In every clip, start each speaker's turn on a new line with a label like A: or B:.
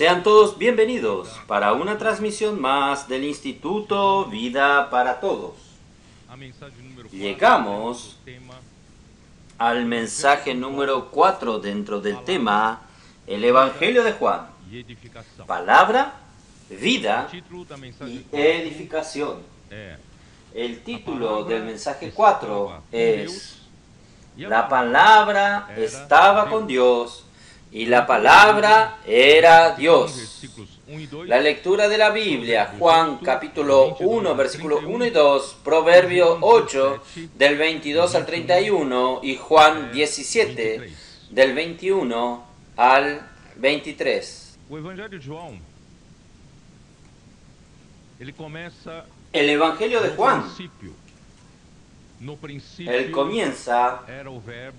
A: Sean todos bienvenidos para una transmisión más del Instituto Vida para Todos. Llegamos al mensaje número 4 dentro del tema el Evangelio de Juan. Palabra, vida y edificación. El título del mensaje 4 es La palabra estaba con Dios y la palabra era Dios. La lectura de la Biblia, Juan capítulo 1, versículo 1 y 2, Proverbio 8, del 22 al 31 y Juan 17, del 21 al 23. El Evangelio de Juan, él comienza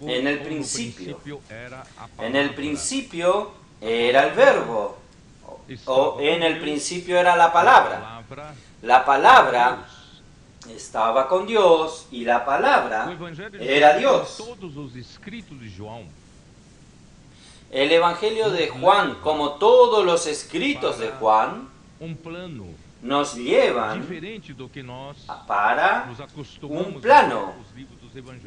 A: en el principio. En el principio era el verbo, o en el principio era la palabra. La palabra estaba con Dios y la palabra era Dios. El Evangelio de Juan, como todos los escritos de Juan, nos llevan para un plano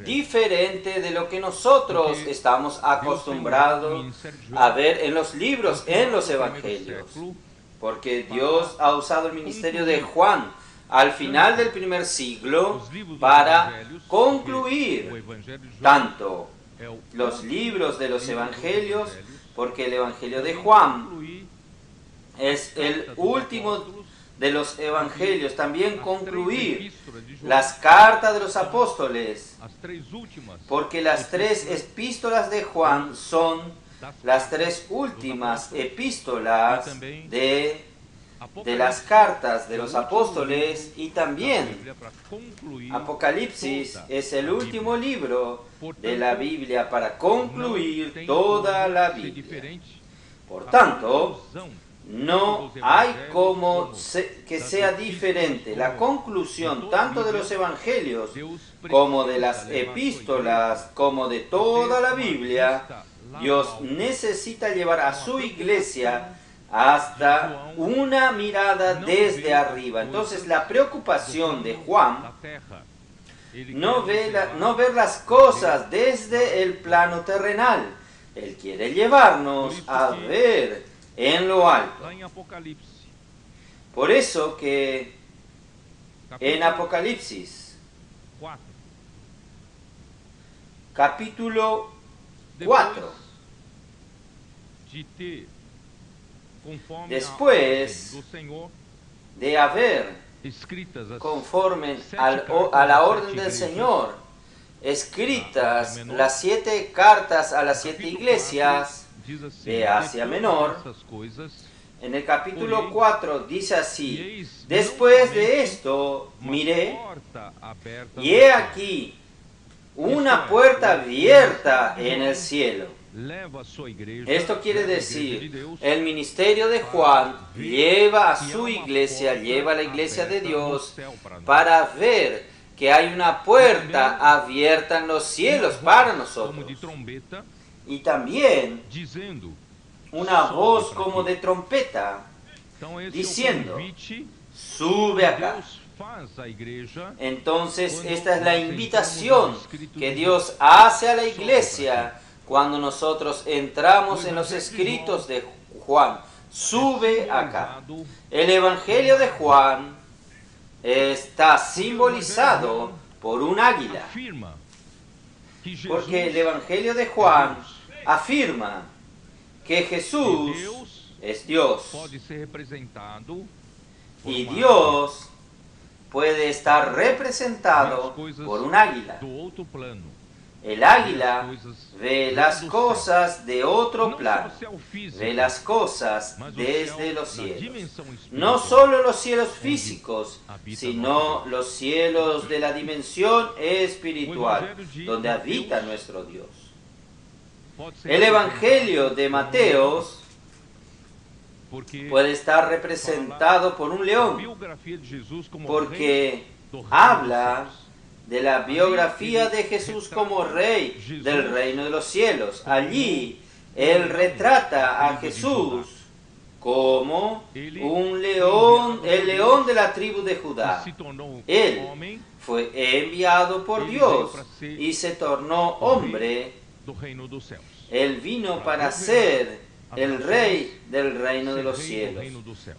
A: diferente de lo que nosotros estamos acostumbrados a ver en los libros, en los evangelios. Porque Dios ha usado el ministerio de Juan al final del primer siglo para concluir tanto los libros de los evangelios, porque el Evangelio de Juan es el último de los evangelios, también concluir las cartas de los apóstoles, porque las tres epístolas de Juan son las tres últimas epístolas de las cartas de los apóstoles, y también Apocalipsis es el último libro de la Biblia para concluir toda la Biblia. Por tanto, no hay como que sea diferente. La conclusión tanto de los evangelios como de las epístolas, como de toda la Biblia, Dios necesita llevar a su iglesia hasta una mirada desde arriba. Entonces la preocupación de Juan no ver las cosas desde el plano terrenal. Él quiere llevarnos a ver en lo alto. Por eso que en Apocalipsis, capítulo 4, después de haber, conforme a la orden del Señor, escritas las 7 cartas a las 7 iglesias de Asia Menor, en el capítulo 4 dice así: después de esto miré, y he aquí una puerta abierta en el cielo. Esto quiere decir, el ministerio de Juan lleva a su iglesia, lleva a la iglesia de Dios para ver que hay una puerta abierta en los cielos para nosotros. Y también una voz como de trompeta diciendo: sube acá. Entonces esta es la invitación que Dios hace a la iglesia cuando nosotros entramos en los escritos de Juan. Sube acá. El Evangelio de Juan está simbolizado por un águila, porque el Evangelio de Juan afirma que Jesús es Dios, y Dios puede estar representado por un águila. El águila ve las cosas de otro plano, ve las cosas desde los cielos. No solo los cielos físicos, sino los cielos de la dimensión espiritual, donde habita nuestro Dios. El Evangelio de Mateo puede estar representado por un león, porque habla de la biografía de Jesús como rey del reino de los cielos. Allí él retrata a Jesús como un león, el león de la tribu de Judá. Él fue enviado por Dios y se tornó hombre. Él vino para ser el rey del reino de los cielos,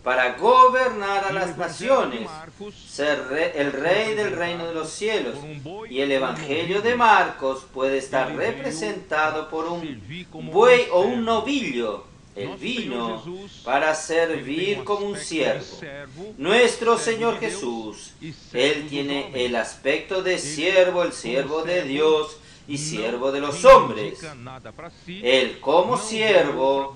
A: para gobernar a las naciones, ser el rey del reino de los cielos. Y el Evangelio de Marcos puede estar representado por un buey o un novillo. Él vino para servir como un siervo. Nuestro Señor Jesús, Él tiene el aspecto de siervo, el siervo de Dios y siervo de los hombres. Él como siervo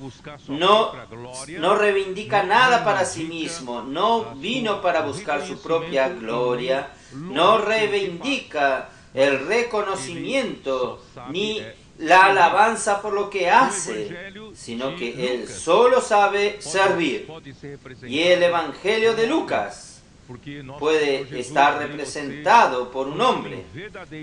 A: no reivindica nada para sí mismo, no vino para buscar su propia gloria, no reivindica el reconocimiento ni la alabanza por lo que hace, sino que Él solo sabe servir. Y el Evangelio de Lucas puede estar representado por un hombre,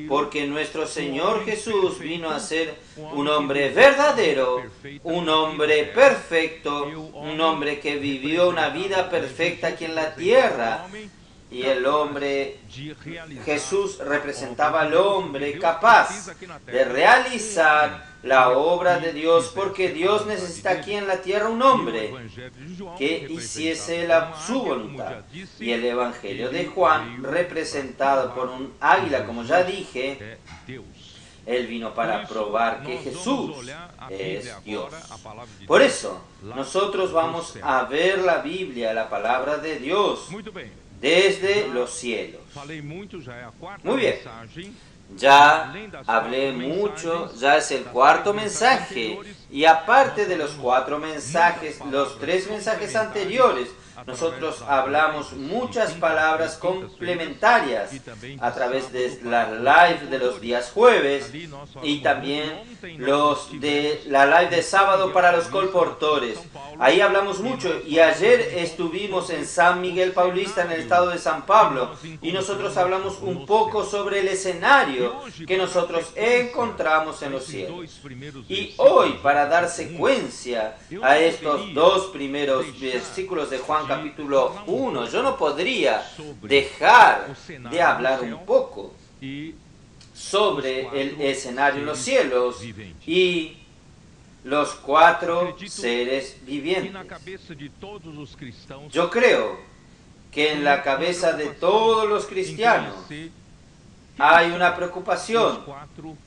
A: porque nuestro Señor Jesús vino a ser un hombre verdadero, un hombre perfecto, un hombre que vivió una vida perfecta aquí en la tierra. Y el hombre, Jesús representaba al hombre capaz de realizar la obra de Dios, porque Dios necesita aquí en la tierra un hombre que hiciese su voluntad. Y el Evangelio de Juan, representado por un águila, como ya dije, Él vino para probar que Jesús es Dios. Por eso, nosotros vamos a ver la Biblia, la palabra de Dios, desde los cielos. Muy bien, ya hablé mucho, ya es el cuarto mensaje, y aparte de los 4 mensajes, los 3 mensajes anteriores, nosotros hablamos muchas palabras complementarias a través de la live de los días jueves y también los de la live de sábado para los colportores. Ahí hablamos mucho, y ayer estuvimos en San Miguel Paulista, en el estado de San Pablo, y nosotros hablamos un poco sobre el escenario que nosotros encontramos en los cielos. Y hoy, para dar secuencia a estos 2 primeros versículos de Juan capítulo 1, yo no podría dejar de hablar un poco sobre el escenario en los cielos y los 4 seres vivientes. Yo creo que en la cabeza de todos los cristianos hay una preocupación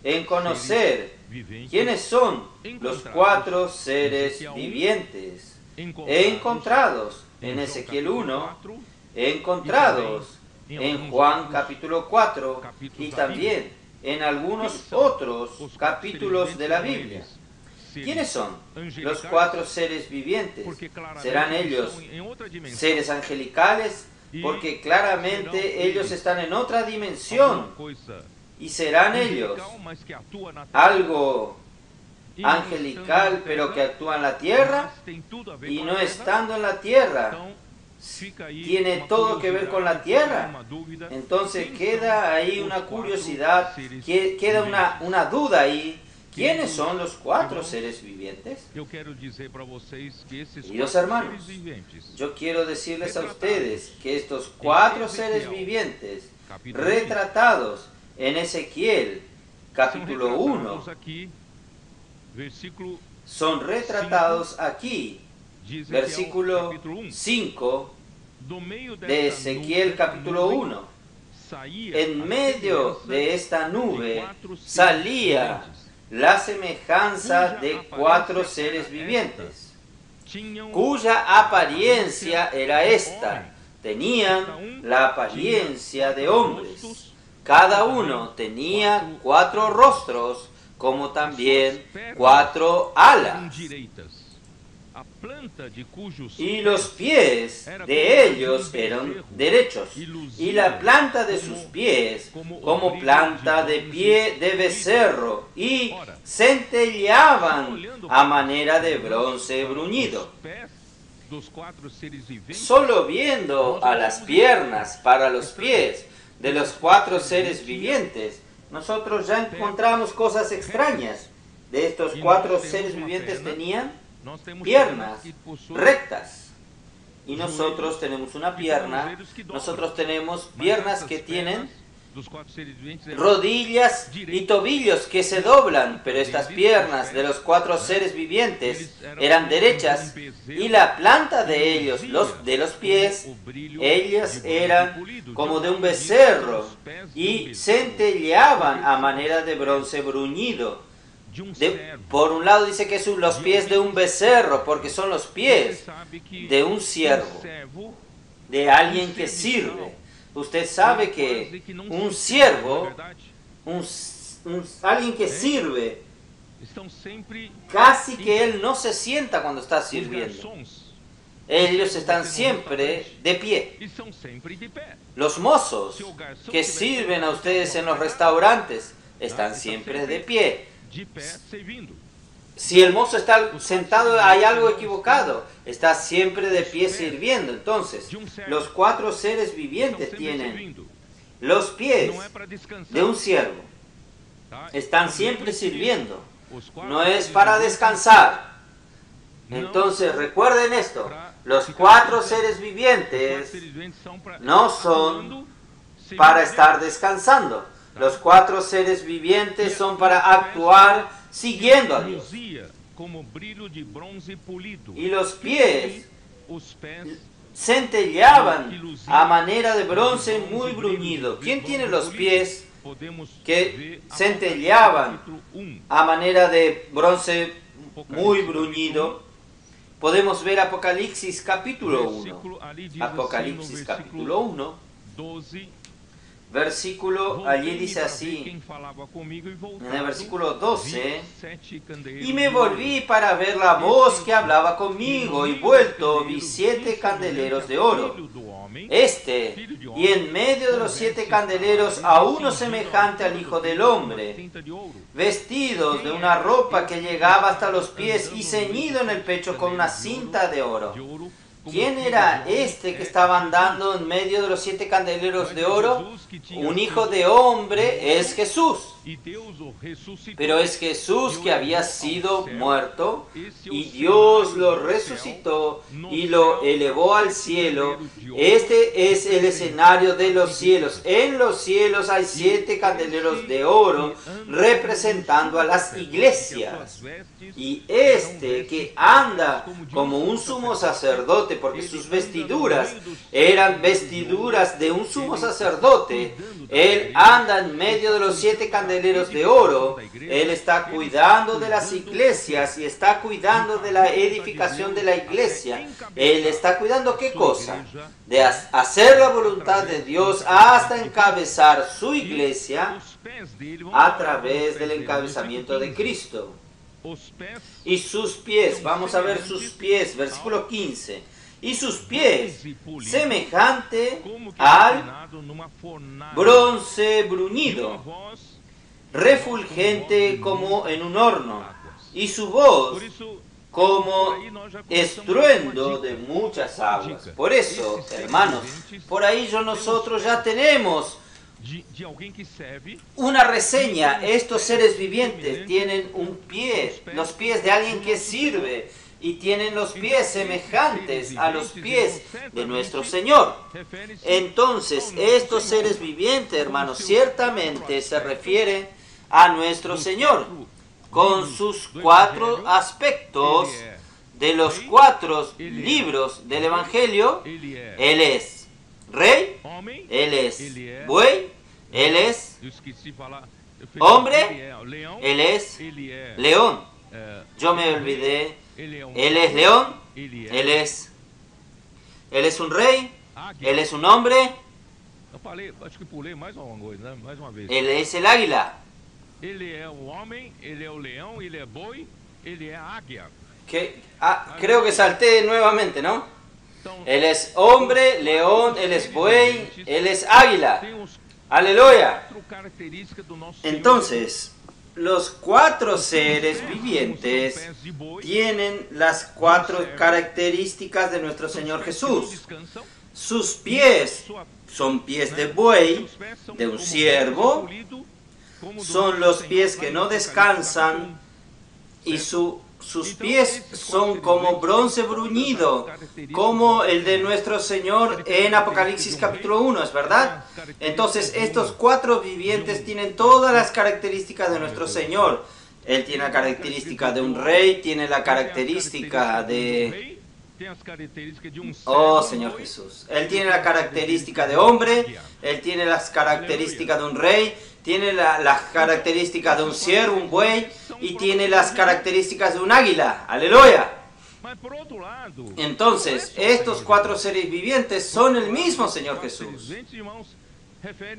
A: en conocer quiénes son los 4 seres vivientes encontrados en Ezequiel 1, encontrados en Juan capítulo 4 y también en algunos otros capítulos de la Biblia. ¿Quiénes son los 4 seres vivientes? ¿Serán ellos seres angelicales? Porque claramente ellos están en otra dimensión. ¿Y serán ellos algo angelical pero que actúa en la tierra? Y no estando en la tierra, ¿tiene todo que ver con la tierra? Entonces queda ahí una curiosidad, queda una duda ahí. ¿Quiénes son los 4 seres vivientes? Queridos hermanos, yo quiero decirles a ustedes que estos 4 seres vivientes retratados en Ezequiel capítulo 1 son retratados aquí, versículo 5 de Ezequiel capítulo 1. En medio de esta nube salía la semejanza de 4 seres vivientes, cuya apariencia era esta. Tenían la apariencia de hombres. Cada uno tenía 4 rostros, como también 4 alas. Y los pies de ellos eran derechos, y la planta de sus pies como planta de pie de becerro, y centelleaban a manera de bronce bruñido. Solo viendo a las piernas para los pies de los 4 seres vivientes, nosotros ya encontramos cosas extrañas. De estos 4 seres vivientes tenían piernas rectas. Y nosotros tenemos una pierna, nosotros tenemos piernas que tienen rodillas y tobillos que se doblan, pero estas piernas de los 4 seres vivientes eran derechas y la planta de ellos, de los pies, ellas eran como de un becerro y centelleaban a manera de bronce bruñido. Por un lado dice que son los pies de un becerro, porque son los pies de un siervo, de alguien que sirve. Usted sabe que un siervo, alguien que sirve, casi que él no se sienta cuando está sirviendo. Ellos están siempre de pie. Los mozos que sirven a ustedes en los restaurantes están siempre de pie. Si el mozo está sentado, hay algo equivocado. Está siempre de pie sirviendo. Entonces, los 4 seres vivientes tienen los pies de un siervo. Están siempre sirviendo. No es para descansar. Entonces, recuerden esto. Los 4 seres vivientes no son para estar descansando. Los 4 seres vivientes son para actuar siguiendo a Dios. Y los pies centelleaban a manera de bronce muy bruñido. ¿Quién tiene los pies que centelleaban a manera de bronce muy bruñido? Podemos ver Apocalipsis capítulo 1. Apocalipsis capítulo 1. Versículo, allí dice así, en el versículo 12, y me volví para ver la voz que hablaba conmigo, y vuelto vi 7 candeleros de oro. Y en medio de los 7 candeleros a uno semejante al Hijo del Hombre, vestidos de una ropa que llegaba hasta los pies y ceñido en el pecho con una cinta de oro. ¿Quién era este que estaba andando en medio de los 7 candeleros de oro? Un hijo de hombre es Jesús. Pero es Jesús que había sido muerto y Dios lo resucitó y lo elevó al cielo. Este es el escenario de los cielos. En los cielos hay 7 candeleros de oro representando a las iglesias. Y este que anda como un sumo sacerdote, porque sus vestiduras eran vestiduras de un sumo sacerdote, él anda en medio de los 7 candeleros de oro. Él está cuidando de las iglesias y está cuidando de la edificación de la iglesia. Él está cuidando ¿qué cosa? De hacer la voluntad de Dios hasta encabezar su iglesia a través del encabezamiento de Cristo. Y sus pies, vamos a ver sus pies, versículo 15. Y sus pies, semejante al bronce bruñido, refulgente como en un horno, y su voz como estruendo de muchas aguas. Por eso, hermanos, por ahí nosotros ya tenemos una reseña. Estos seres vivientes tienen un pie, los pies de alguien que sirve, y tienen los pies semejantes a los pies de nuestro Señor. Entonces, estos seres vivientes, hermanos, ciertamente se refieren a nuestro Señor, con sus 4 aspectos de los 4 libros del Evangelio. Él es rey, Él es buey, Él es hombre, Él es león. Yo me olvidé. Él es león, Él es un rey, Él es un hombre, Él es el águila. Creo que salté nuevamente, ¿no? Él es hombre, león, Él es buey, Él es águila. Aleluya. Entonces, los 4 seres vivientes tienen las 4 características de nuestro Señor Jesús. Sus pies son pies de buey, de un siervo, son los pies que no descansan, y su sus pies son como bronce bruñido, como el de nuestro Señor en Apocalipsis capítulo 1, ¿es verdad? Entonces estos 4 vivientes tienen todas las características de nuestro Señor. Él tiene la característica de un rey, tiene la característica de... Oh, Señor Jesús. Él tiene la característica de hombre, Él tiene las características de un rey, tiene las características de un ciervo, un buey, y tiene las características de un águila. ¡Aleluya! Entonces, estos 4 seres vivientes son el mismo Señor Jesús.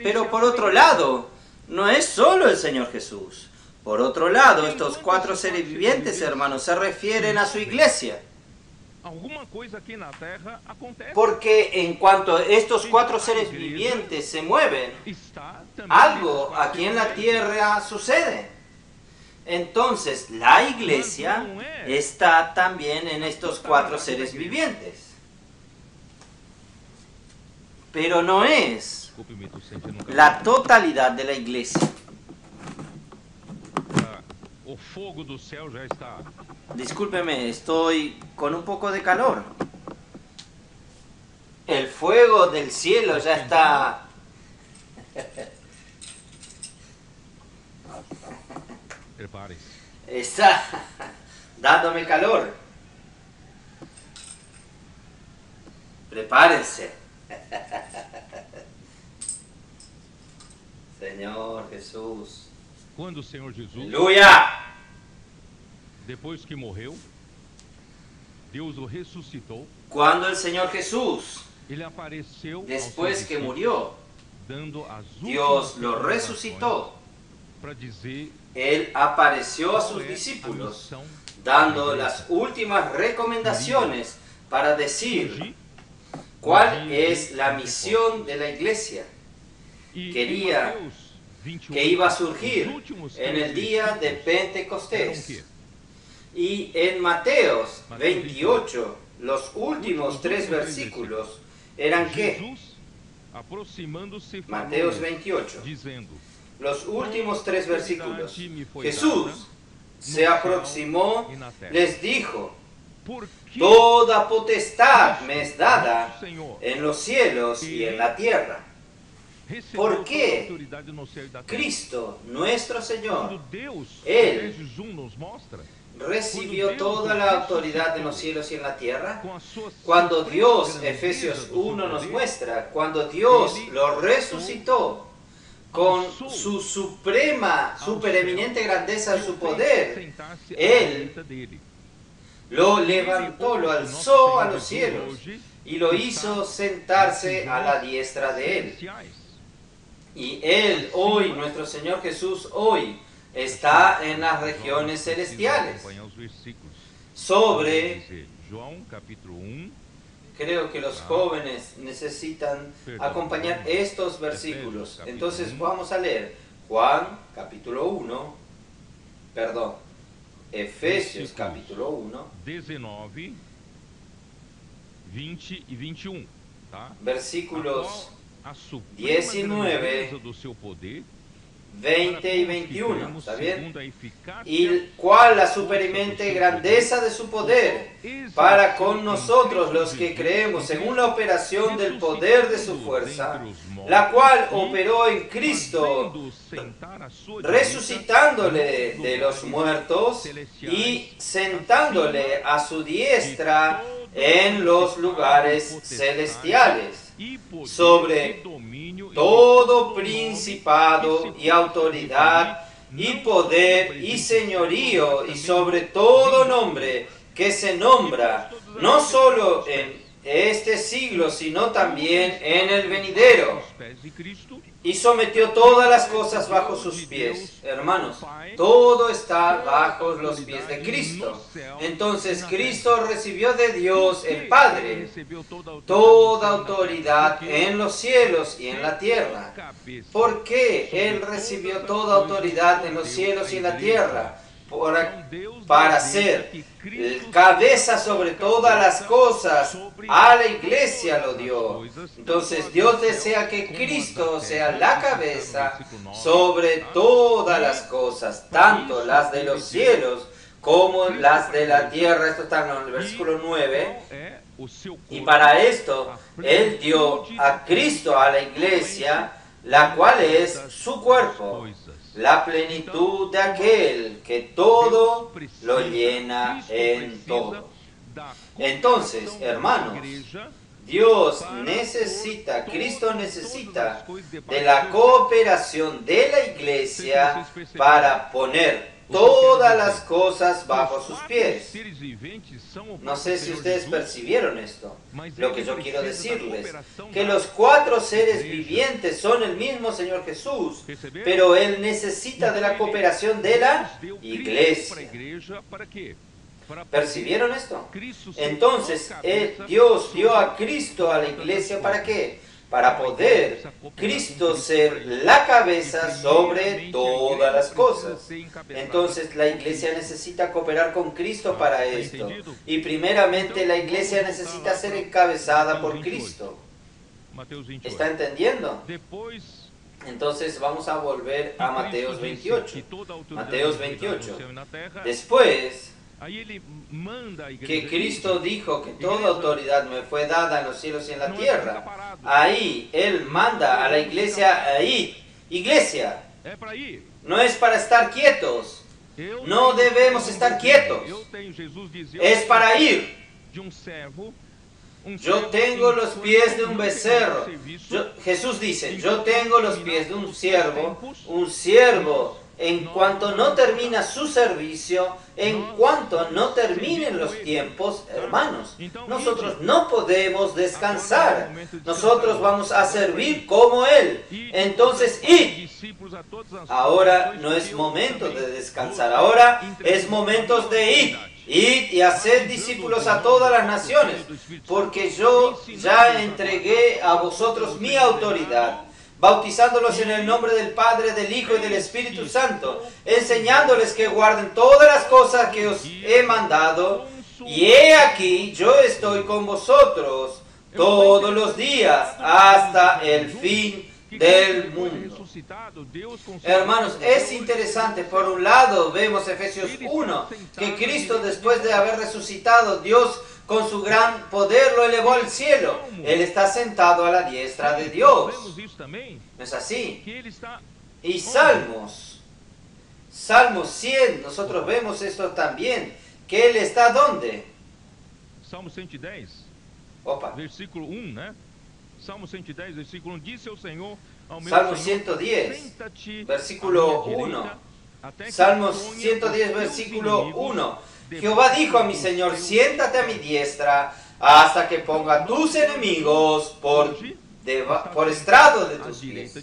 A: Pero por otro lado, no es solo el Señor Jesús. Por otro lado, estos 4 seres vivientes, hermanos, se refieren a su iglesia. Porque en cuanto estos 4 seres vivientes se mueven, algo aquí en la tierra sucede. Entonces, la iglesia está también en estos 4 seres vivientes. Pero no es la totalidad de la iglesia. Discúlpeme, estoy con un poco de calor. El fuego del cielo ya está... Está dándome calor. Prepárense. Señor Jesús.
B: Quando o Senhor Jesus,
A: aleluia,
B: depois que morreu, Deus o ressuscitou.
A: Cuando el Señor Jesús,
B: ele apareceu
A: después que murió,
B: dando as
A: Dios lo resucitó.
B: Para dizer,
A: Él apareció a sus discípulos, dando las últimas recomendaciones para decir cuál es la misión de la iglesia. Quería que iba a surgir en el día de Pentecostés. Y en Mateos 28, los últimos 3 versículos eran ¿qué? Mateos 28, los últimos 3 versículos. Jesús se aproximó, les dijo: toda potestad me es dada en los cielos y en la tierra. ¿Por qué Cristo, nuestro Señor, Él recibió toda la autoridad en los cielos y en la tierra? Cuando Dios, Efesios 1 nos muestra, cuando Dios lo resucitó con su suprema, supereminente grandeza en su poder, Él lo levantó, lo alzó a los cielos y lo hizo sentarse a la diestra de Él. Y Él hoy, nuestro Señor Jesús hoy, está en las regiones celestiales. Sobre, creo que los jóvenes necesitan acompañar estos versículos. Entonces vamos a leer Juan capítulo 1, perdón, Efesios capítulo 1,
B: 19, 20 y 21,
A: versículos 19, 20 y 21, ¿está bien? Y cuál la superimente grandeza de su poder para con nosotros los que creemos según la operación del poder de su fuerza, la cual operó en Cristo, resucitándole de los muertos y sentándole a su diestra en los lugares celestiales, sobre todo principado y autoridad y poder y señorío y sobre todo nombre que se nombra, no solo en este siglo, sino también en el venidero. Y sometió todas las cosas bajo sus pies. Hermanos, todo está bajo los pies de Cristo. Entonces Cristo recibió de Dios el Padre toda autoridad en los cielos y en la tierra. ¿Por qué Él recibió toda autoridad en los cielos y en la tierra? Para ser cabeza sobre todas las cosas, a la iglesia lo dio. Entonces Dios desea que Cristo sea la cabeza sobre todas las cosas, tanto las de los cielos como las de la tierra. Esto está en el versículo 9. Y para esto, Él dio a Cristo a la iglesia, la cual es su cuerpo, la plenitud de aquel que todo lo llena en todo. Entonces, hermanos, Dios necesita, Cristo necesita de la cooperación de la iglesia para poner todas las cosas bajo sus pies. No sé si ustedes percibieron esto. Lo que yo quiero decirles, que los 4 seres vivientes son el mismo Señor Jesús, pero Él necesita de la cooperación de la iglesia. ¿Percibieron esto? Entonces, Dios dio a Cristo a la iglesia, ¿para qué? Para poder Cristo ser la cabeza sobre todas las cosas. Entonces la iglesia necesita cooperar con Cristo para esto. Y primeramente la iglesia necesita ser encabezada por Cristo. ¿Está entendiendo? Entonces vamos a volver a Mateos 28. Mateos 28. Después que Cristo dijo que toda autoridad me fue dada en los cielos y en la tierra, ahí Él manda a la iglesia a ir. Iglesia, no es para estar quietos, no debemos estar quietos, es para ir. Yo tengo los pies de un becerro. Jesús dice, yo tengo los pies de un siervo, en cuanto no termina su servicio, en cuanto no terminen los tiempos, hermanos, nosotros no podemos descansar. Nosotros vamos a servir como Él. Entonces, id. Ahora no es momento de descansar, ahora es momento de ir. Id y haced discípulos a todas las naciones, porque yo ya entregué a vosotros mi autoridad, bautizándolos en el nombre del Padre, del Hijo y del Espíritu Santo, enseñándoles que guarden todas las cosas que os he mandado, y he aquí, yo estoy con vosotros todos los días hasta el fin del mundo. Hermanos, es interesante. Por un lado vemos Efesios 1, que Cristo, después de haber resucitado, Dios con su gran poder lo elevó al cielo. Él está sentado a la diestra de Dios. ¿No es así? Y Salmos 100, nosotros vemos esto también, que Él está ¿dónde?
B: Salmo 110, versículo 1, ¿no? Salmo 110, versículo 1, dice el Señor ao meu
A: Salmo
B: Senhor,
A: 110, versículo 1. Salmo 110, versículo 1. Jehová dijo a mi Señor, siéntate a mi diestra hasta que ponga tus enemigos por estrado de tus pies.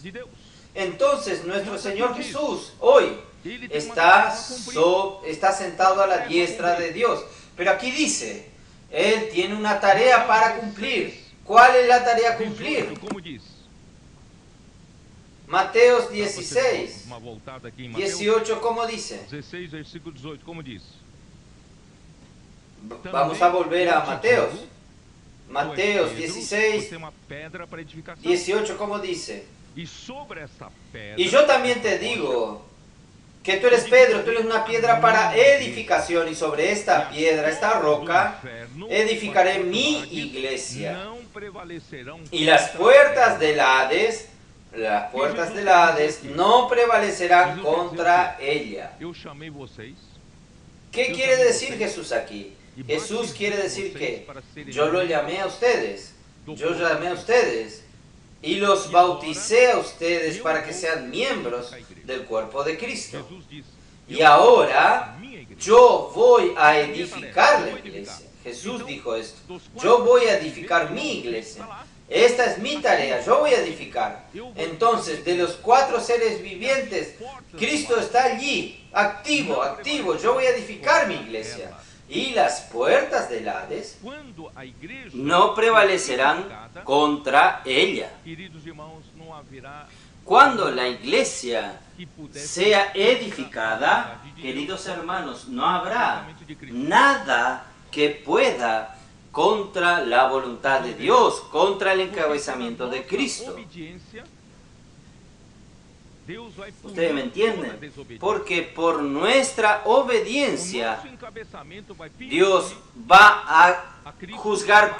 A: Entonces nuestro Señor Jesús hoy está sentado a la diestra de Dios. Pero aquí dice, Él tiene una tarea para cumplir. ¿Cuál es la tarea a cumplir? Mateos 16, 18, ¿cómo dice?
B: 16, versículo 18, ¿cómo dice?
A: Vamos a volver a Mateos. Mateos 16, 18, ¿cómo dice? Y yo también te digo que tú eres Pedro, tú eres una piedra para edificación, y sobre esta piedra, esta roca, edificaré mi iglesia. Y las puertas del Hades no prevalecerán contra ella. ¿Qué quiere decir Jesús aquí? Jesús quiere decir que yo lo llamé a ustedes, y los bauticé a ustedes para que sean miembros del cuerpo de Cristo. Y ahora yo voy a edificar la iglesia. Jesús dijo esto, yo voy a edificar mi iglesia. Esta es mi tarea, yo voy a edificar. Entonces, de los 4 seres vivientes, Cristo está allí, activo, yo voy a edificar mi iglesia. Y las puertas del Hades no prevalecerán contra ella. Cuando la iglesia sea edificada, queridos hermanos, no habrá nada que pueda contra la voluntad de Dios, contra el encabezamiento de Cristo. Ustedes me entienden, porque por nuestra obediencia Dios va a juzgar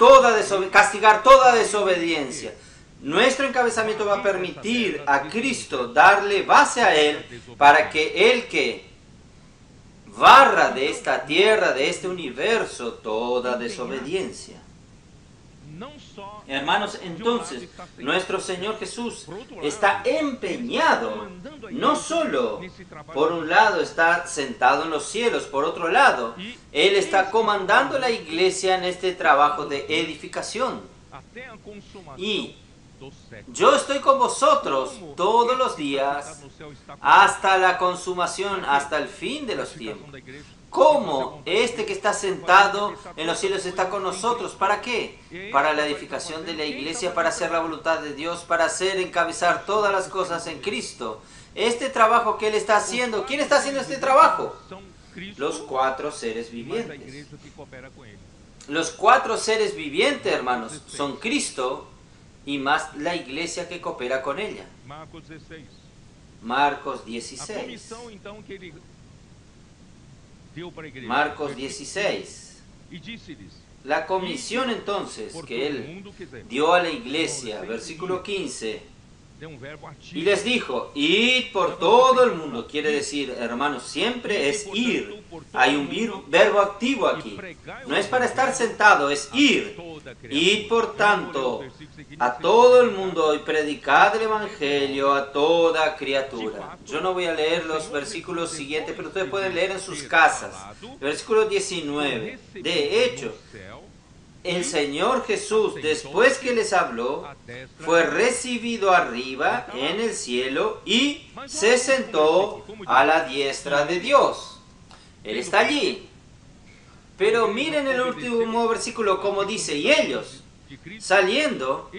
A: castigar toda desobediencia. Nuestro encabezamiento va a permitir a Cristo darle base a Él para que Él que barra de esta tierra, de este universo, toda desobediencia. Hermanos, entonces, nuestro Señor Jesús está empeñado, no solo, por un lado, está sentado en los cielos, por otro lado, Él está comandando la iglesia en este trabajo de edificación. Y yo estoy con vosotros todos los días hasta la consumación, hasta el fin de los tiempos. ¿Cómo este que está sentado en los cielos está con nosotros? ¿Para qué? Para la edificación de la iglesia, para hacer la voluntad de Dios, para encabezar todas las cosas en Cristo. Este trabajo que Él está haciendo, ¿quién está haciendo este trabajo? Los 4 seres vivientes. Los 4 seres vivientes, hermanos, son Cristo y más la iglesia que coopera con ella. Marcos 16. Marcos 16. La comisión entonces que Él dio a la iglesia, versículo 15. Y les dijo, id por todo el mundo. Quiere decir, hermanos, siempre es ir. Hay un verbo activo aquí. No es para estar sentado, es ir. Id por tanto a todo el mundo y predicad el evangelio a toda criatura. Yo no voy a leer los versículos siguientes, pero ustedes pueden leer en sus casas. Versículo 19. De hecho, el Señor Jesús, después que les habló, fue recibido arriba en el cielo y se sentó a la diestra de Dios. Él está allí. Pero miren el último versículo como dice, y ellos, saliendo,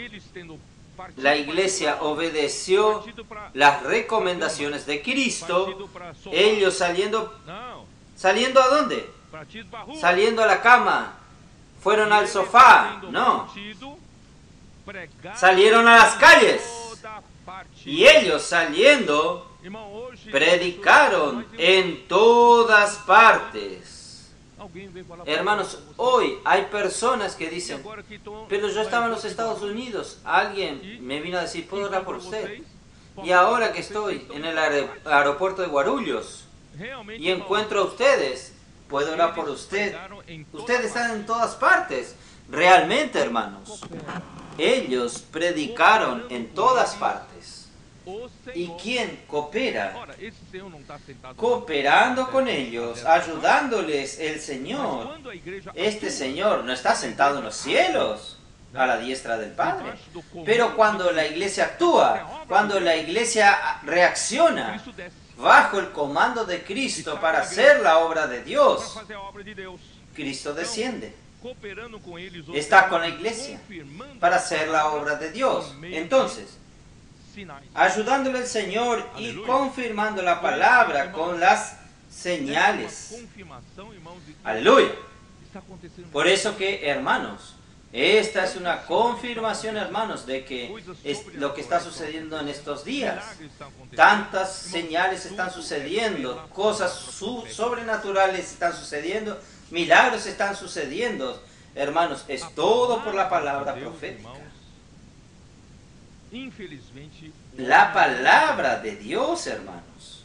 A: la iglesia obedeció las recomendaciones de Cristo. Ellos saliendo ¿a dónde? Saliendo a la cama. ¿Fueron al sofá? No. Salieron a las calles. Y ellos saliendo, predicaron en todas partes. Hermanos, hoy hay personas que dicen, pero yo estaba en los Estados Unidos. Alguien me vino a decir, ¿puedo orar por usted? Y ahora que estoy en el aeropuerto de Guarulhos y encuentro a ustedes, ¿puedo orar por usted? Ustedes están en todas partes. Realmente, hermanos, ellos predicaron en todas partes. ¿Y quién coopera? Cooperando con ellos, ayudándoles el Señor. Este Señor no está sentado en los cielos, a la diestra del Padre. Pero cuando la iglesia actúa, cuando la iglesia reacciona, bajo el comando de Cristo para hacer la obra de Dios, Cristo desciende. Está con la iglesia para hacer la obra de Dios. Entonces, ayudándole al Señor y confirmando la palabra con las señales. Aleluya. Por eso que, hermanos, esta es una confirmación, hermanos, de que es lo que está sucediendo en estos días. Tantas señales están sucediendo, cosas sobrenaturales están sucediendo, milagros están sucediendo. Hermanos, es todo por la palabra profética. La palabra de Dios, hermanos.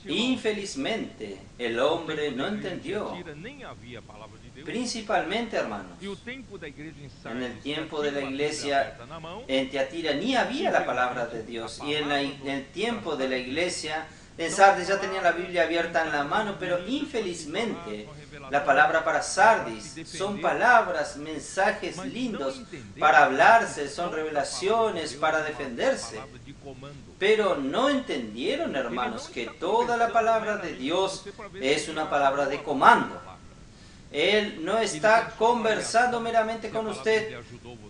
A: Infelizmente, el hombre no entendió. Principalmente, hermanos, en el tiempo de la iglesia en Tiatira ni había la palabra de Dios. Y en el tiempo de la iglesia en Sardis ya tenía la Biblia abierta en la mano, pero infelizmente la palabra para Sardis son palabras, mensajes lindos para hablarse, son revelaciones para defenderse. Pero no entendieron, hermanos, que toda la palabra de Dios es una palabra de comando. Él no está conversando meramente con usted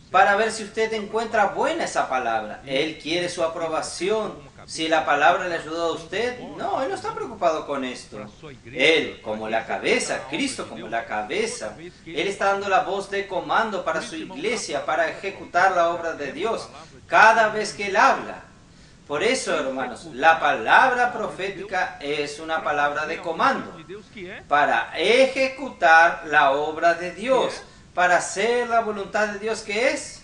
A: para ver si usted encuentra buena esa palabra. Él quiere su aprobación. Si la palabra le ayudó a usted, no, Él no está preocupado con esto. Él, como la cabeza, Cristo como la cabeza, Él está dando la voz de comando para su iglesia, para ejecutar la obra de Dios. Cada vez que Él habla, Por eso, hermanos, la palabra profética es una palabra de comando para ejecutar la obra de Dios, para hacer la voluntad de Dios, que es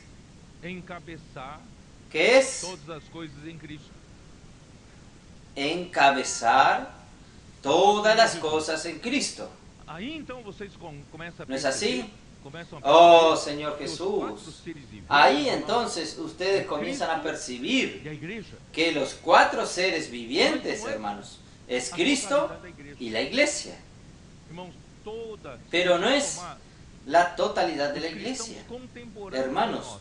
A: encabezar todas las cosas en Cristo. ¿No es así? Oh, Señor Jesús. Ahí entonces ustedes comienzan a percibir que los 4 seres vivientes, hermanos, es Cristo y la iglesia. Pero no es la totalidad de la iglesia. Hermanos,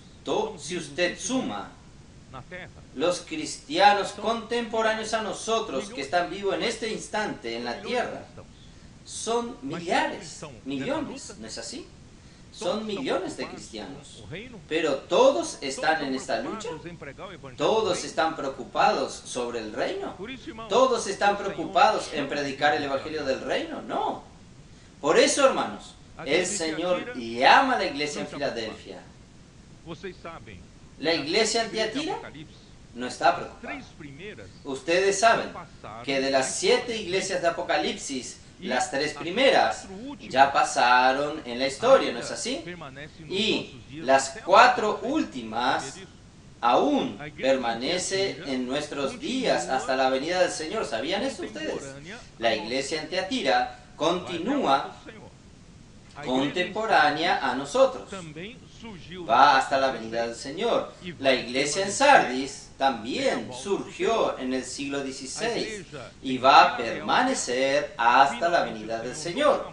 A: si usted suma los cristianos contemporáneos a nosotros que están vivos en este instante en la tierra, son millares, millones, ¿no es así? Son millones de cristianos, pero todos están en esta lucha, todos están preocupados sobre el reino, todos están preocupados en predicar el evangelio del reino, no. Por eso, hermanos, el Señor llama a la iglesia en Filadelfia. La iglesia en Tiatira no está preocupada. Ustedes saben que de las 7 iglesias de Apocalipsis, las 3 primeras ya pasaron en la historia, ¿no es así? Y las 4 últimas aún permanecen en nuestros días hasta la venida del Señor. ¿Sabían eso ustedes? La iglesia en Tiatira continúa contemporánea a nosotros. Va hasta la venida del Señor. La iglesia en Sardis también surgió en el siglo XVI y va a permanecer hasta la venida del Señor.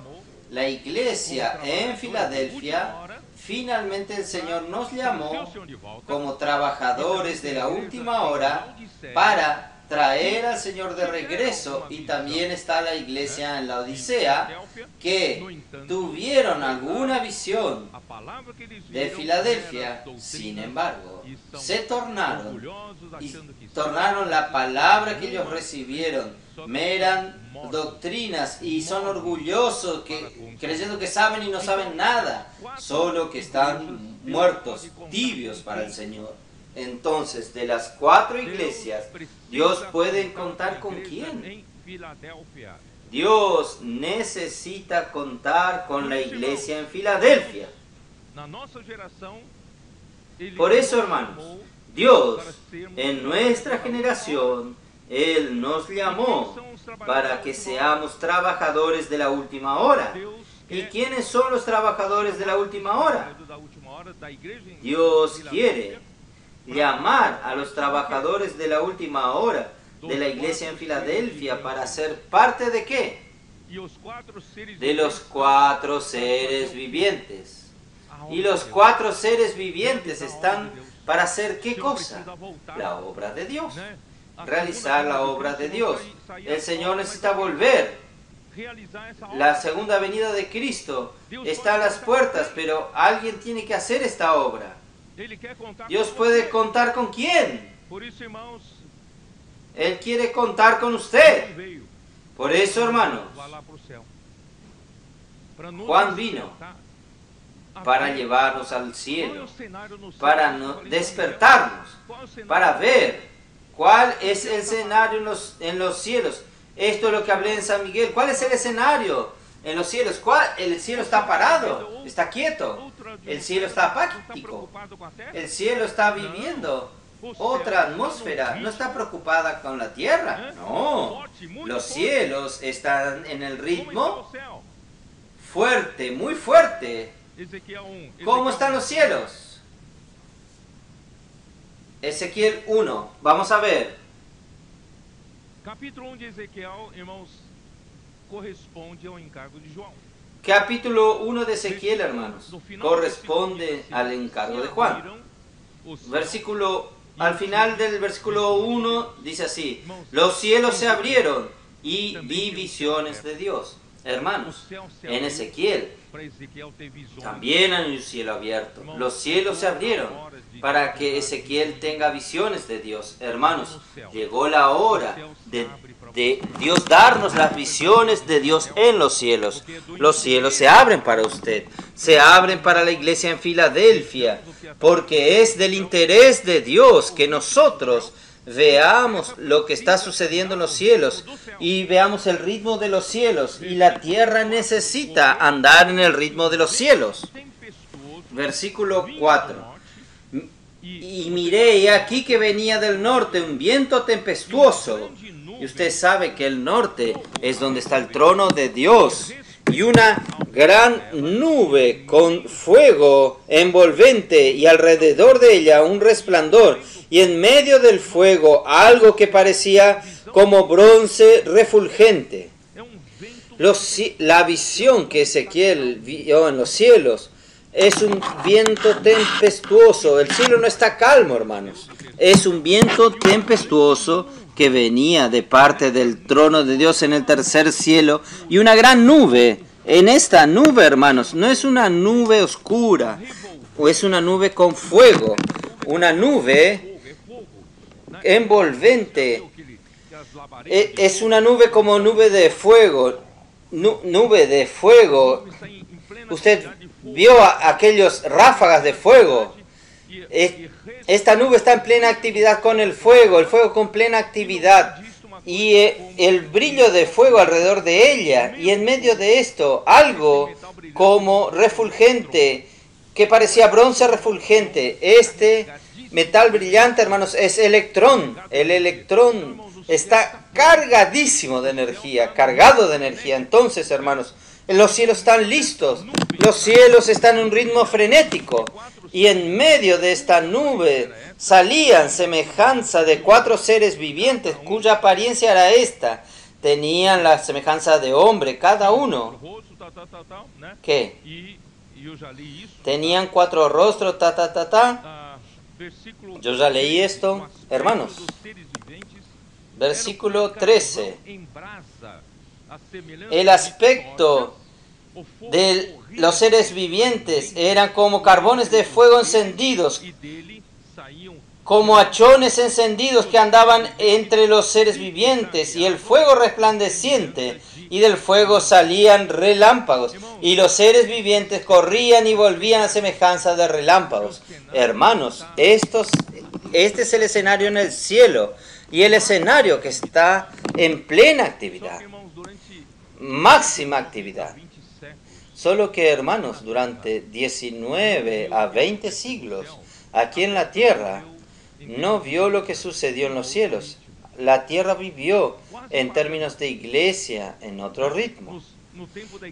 A: La iglesia en Filadelfia, finalmente el Señor nos llamó como trabajadores de la última hora para traer al Señor de regreso, y también está la iglesia en la Odisea, que tuvieron alguna visión de Filadelfia, sin embargo, se tornaron la palabra que ellos recibieron, meran doctrinas, y son orgullosos, creyendo que saben y no saben nada, solo que están muertos, tibios para el Señor. Entonces, de las 4 iglesias, Dios puede contar con quién. Dios necesita contar con la iglesia en Filadelfia. Por eso, hermanos, Dios, en nuestra generación, Él nos llamó para que seamos trabajadores de la última hora. ¿Y quiénes son los trabajadores de la última hora? Dios quiere llamar a los trabajadores de la última hora de la iglesia en Filadelfia para ser parte ¿de qué? De los 4 seres vivientes. Y los 4 seres vivientes están para hacer ¿qué cosa? La obra de Dios. Realizar la obra de Dios. El Señor necesita volver. La segunda venida de Cristo está a las puertas, pero alguien tiene que hacer esta obra. Dios puede contar con quién. Él quiere contar con usted. Por eso, hermanos, Juan vino para llevarnos al cielo, para despertarnos, para ver cuál es el escenario en los cielos. Esto es lo que hablé en San Miguel. ¿Cuál es el escenario en los cielos? El cielo está parado, está quieto. El cielo está apático. El cielo está viviendo otra atmósfera. No está preocupada con la tierra. No. Los cielos están en el ritmo fuerte, muy fuerte. ¿Cómo están los cielos? Ezequiel 1. Vamos a ver.
B: Capítulo 1 de Ezequiel, hermanos, corresponde ao encargo de João.
A: Capítulo 1 de Ezequiel, hermanos, corresponde al encargo de Juan. Al final del versículo 1 dice así: los cielos se abrieron y vi visiones de Dios. Hermanos, en Ezequiel también hay un cielo abierto. Los cielos se abrieron para que Ezequiel tenga visiones de Dios. Hermanos, llegó la hora de Dios darnos las visiones de Dios en los cielos. Los cielos se abren para usted, se abren para la iglesia en Filadelfia, porque es del interés de Dios que nosotros veamos lo que está sucediendo en los cielos y veamos el ritmo de los cielos. Y la tierra necesita andar en el ritmo de los cielos. Versículo 4. Y miré, y aquí que venía del norte un viento tempestuoso. Y usted sabe que el norte es donde está el trono de Dios. Y una gran nube con fuego envolvente y alrededor de ella un resplandor. Y en medio del fuego algo que parecía como bronce refulgente. La visión que Ezequiel vio en los cielos es un viento tempestuoso. El cielo no está calmo, hermanos. Es un viento tempestuoso que venía de parte del trono de Dios en el tercer cielo y una gran nube. En esta nube, hermanos, no es una nube oscura o es una nube con fuego, una nube envolvente. Es una nube como nube de fuego, nube de fuego. Usted vio aquellos ráfagas de fuego. Esta nube está en plena actividad con el fuego con plena actividad y el brillo de fuego alrededor de ella, y en medio de esto algo como refulgente que parecía bronce refulgente. Este metal brillante, hermanos, es electrón. El electrón está cargadísimo de energía, cargado de energía. Entonces, hermanos, los cielos están listos, los cielos están en un ritmo frenético, y en medio de esta nube salían semejanza de 4 seres vivientes, cuya apariencia era esta. Tenían la semejanza de hombre, cada uno. ¿Qué? Tenían 4 rostros, Yo ya leí esto, hermanos. Versículo 13. El aspecto de los seres vivientes eran como carbones de fuego encendidos, como hachones encendidos que andaban entre los seres vivientes, y el fuego resplandeciente, y del fuego salían relámpagos, y los seres vivientes corrían y volvían a semejanza de relámpagos. Hermanos, este es el escenario en el cielo, y el escenario que está en plena actividad, máxima actividad. Solo que, hermanos, durante 19 a 20 siglos, aquí en la tierra, no vio lo que sucedió en los cielos. La tierra vivió, en términos de iglesia, en otro ritmo,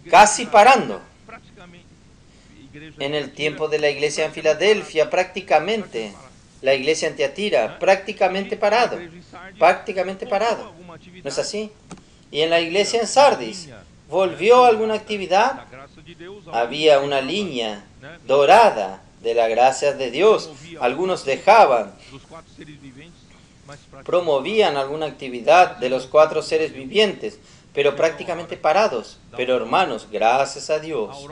A: casi parando. En el tiempo de la iglesia en Filadelfia, prácticamente, la iglesia en Tiatira, prácticamente parado. ¿No es así? Y en la iglesia en Sardis, ¿volvió alguna actividad? Había una línea dorada de la gracia de Dios. Algunos dejaban, promovían alguna actividad de los 4 seres vivientes, pero prácticamente parados. Pero, hermanos, gracias a Dios,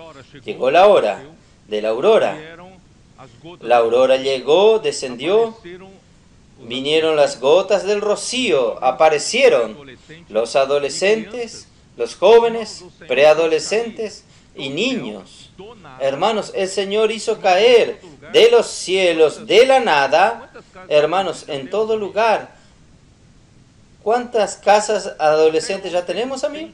A: llegó la hora de la aurora. La aurora llegó, descendió, vinieron las gotas del rocío, aparecieron los adolescentes, los jóvenes, preadolescentes y niños. Hermanos, el Señor hizo caer de los cielos, de la nada, hermanos, en todo lugar. ¿Cuántas casas adolescentes ya tenemos, amigo?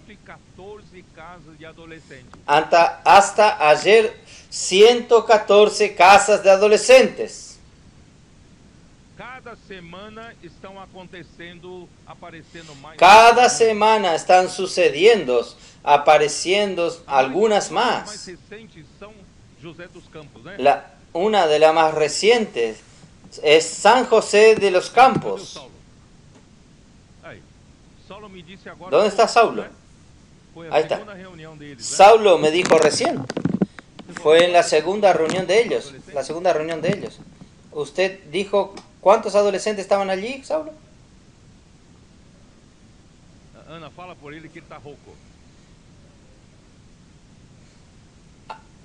A: Hasta ayer, 114 casas de adolescentes. Cada semana están sucediendo, apareciendo algunas más. Una de las más recientes es San José de los Campos. ¿Dónde está Saulo? Ahí está. Saulo me dijo recién. Fue en la segunda reunión de ellos. Usted dijo, ¿cuántos adolescentes estaban allí, Saulo?
B: Ana, fala por ele que ele está rouco.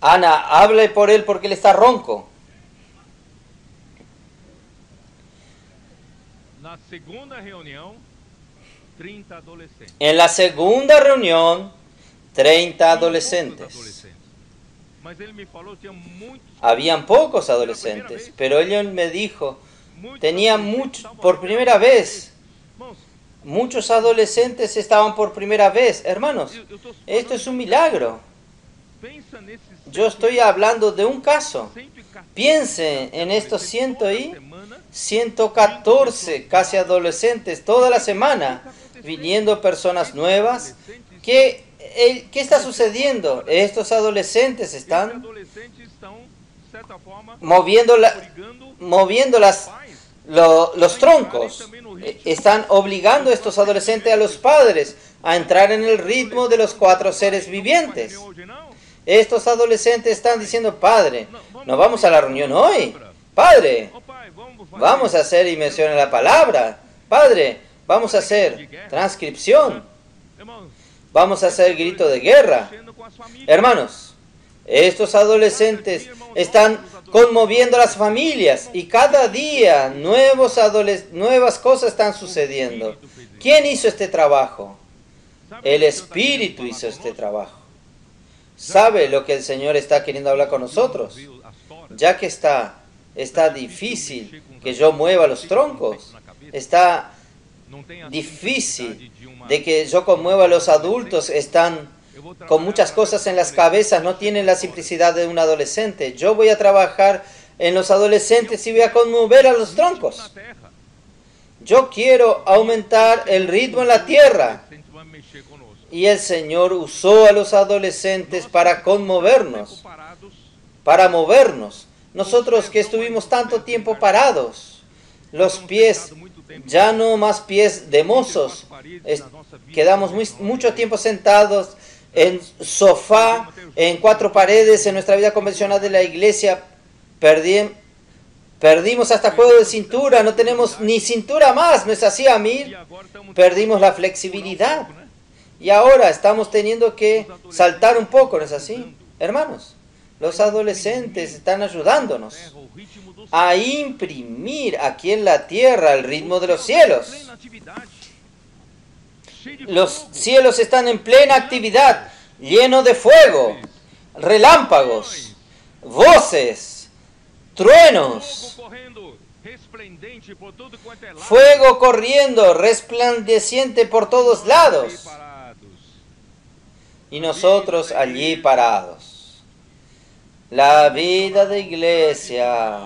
A: Ana, hable por él porque él está ronco.
B: Na segunda reunião, 30 adolescentes.
A: En la segunda reunión, 30 adolescentes.
B: Mas ele me falou que tinha muitos.
A: Habían pocos adolescentes, pero él me dijo, tenía por primera vez. Muchos adolescentes estaban por primera vez. Hermanos, esto es un milagro. Yo estoy hablando de un caso. Piensen en estos 114 casi adolescentes toda la semana, viniendo personas nuevas. ¿Qué está sucediendo? Estos adolescentes están moviendo los troncos. Están obligando a estos adolescentes, a los padres, a entrar en el ritmo de los 4 seres vivientes. Estos adolescentes están diciendo: Padre, ¿no vamos a la reunión hoy? Padre, vamos a hacer inmersión en la palabra. Padre, vamos a hacer transcripción. Vamos a hacer grito de guerra. Hermanos, estos adolescentes están conmoviendo a las familias y cada día nuevas cosas están sucediendo. ¿Quién hizo este trabajo? El Espíritu hizo este trabajo. ¿Sabe lo que el Señor está queriendo hablar con nosotros? Ya que está difícil que yo mueva los troncos. Está difícil de que yo conmueva a los adultos. Están con muchas cosas en las cabezas, no tienen la simplicidad de un adolescente. Yo voy a trabajar en los adolescentes y voy a conmover a los troncos. Yo quiero aumentar el ritmo en la tierra. Y el Señor usó a los adolescentes para conmovernos, para movernos. Nosotros que estuvimos tanto tiempo parados, los pies, ya no más pies de mozos, quedamos mucho tiempo sentados en sofá, en 4 paredes, en nuestra vida convencional de la iglesia. Perdimos hasta juego de cintura, no tenemos ni cintura más, ¿no es así, Amir? Perdimos la flexibilidad. Y ahora estamos teniendo que saltar un poco, ¿no es así? Hermanos, los adolescentes están ayudándonos a imprimir aquí en la tierra el ritmo de los cielos. Los cielos están en plena actividad, lleno de fuego, relámpagos, voces, truenos, fuego corriendo, resplandeciente por todos lados. Y nosotros allí parados. La vida de iglesia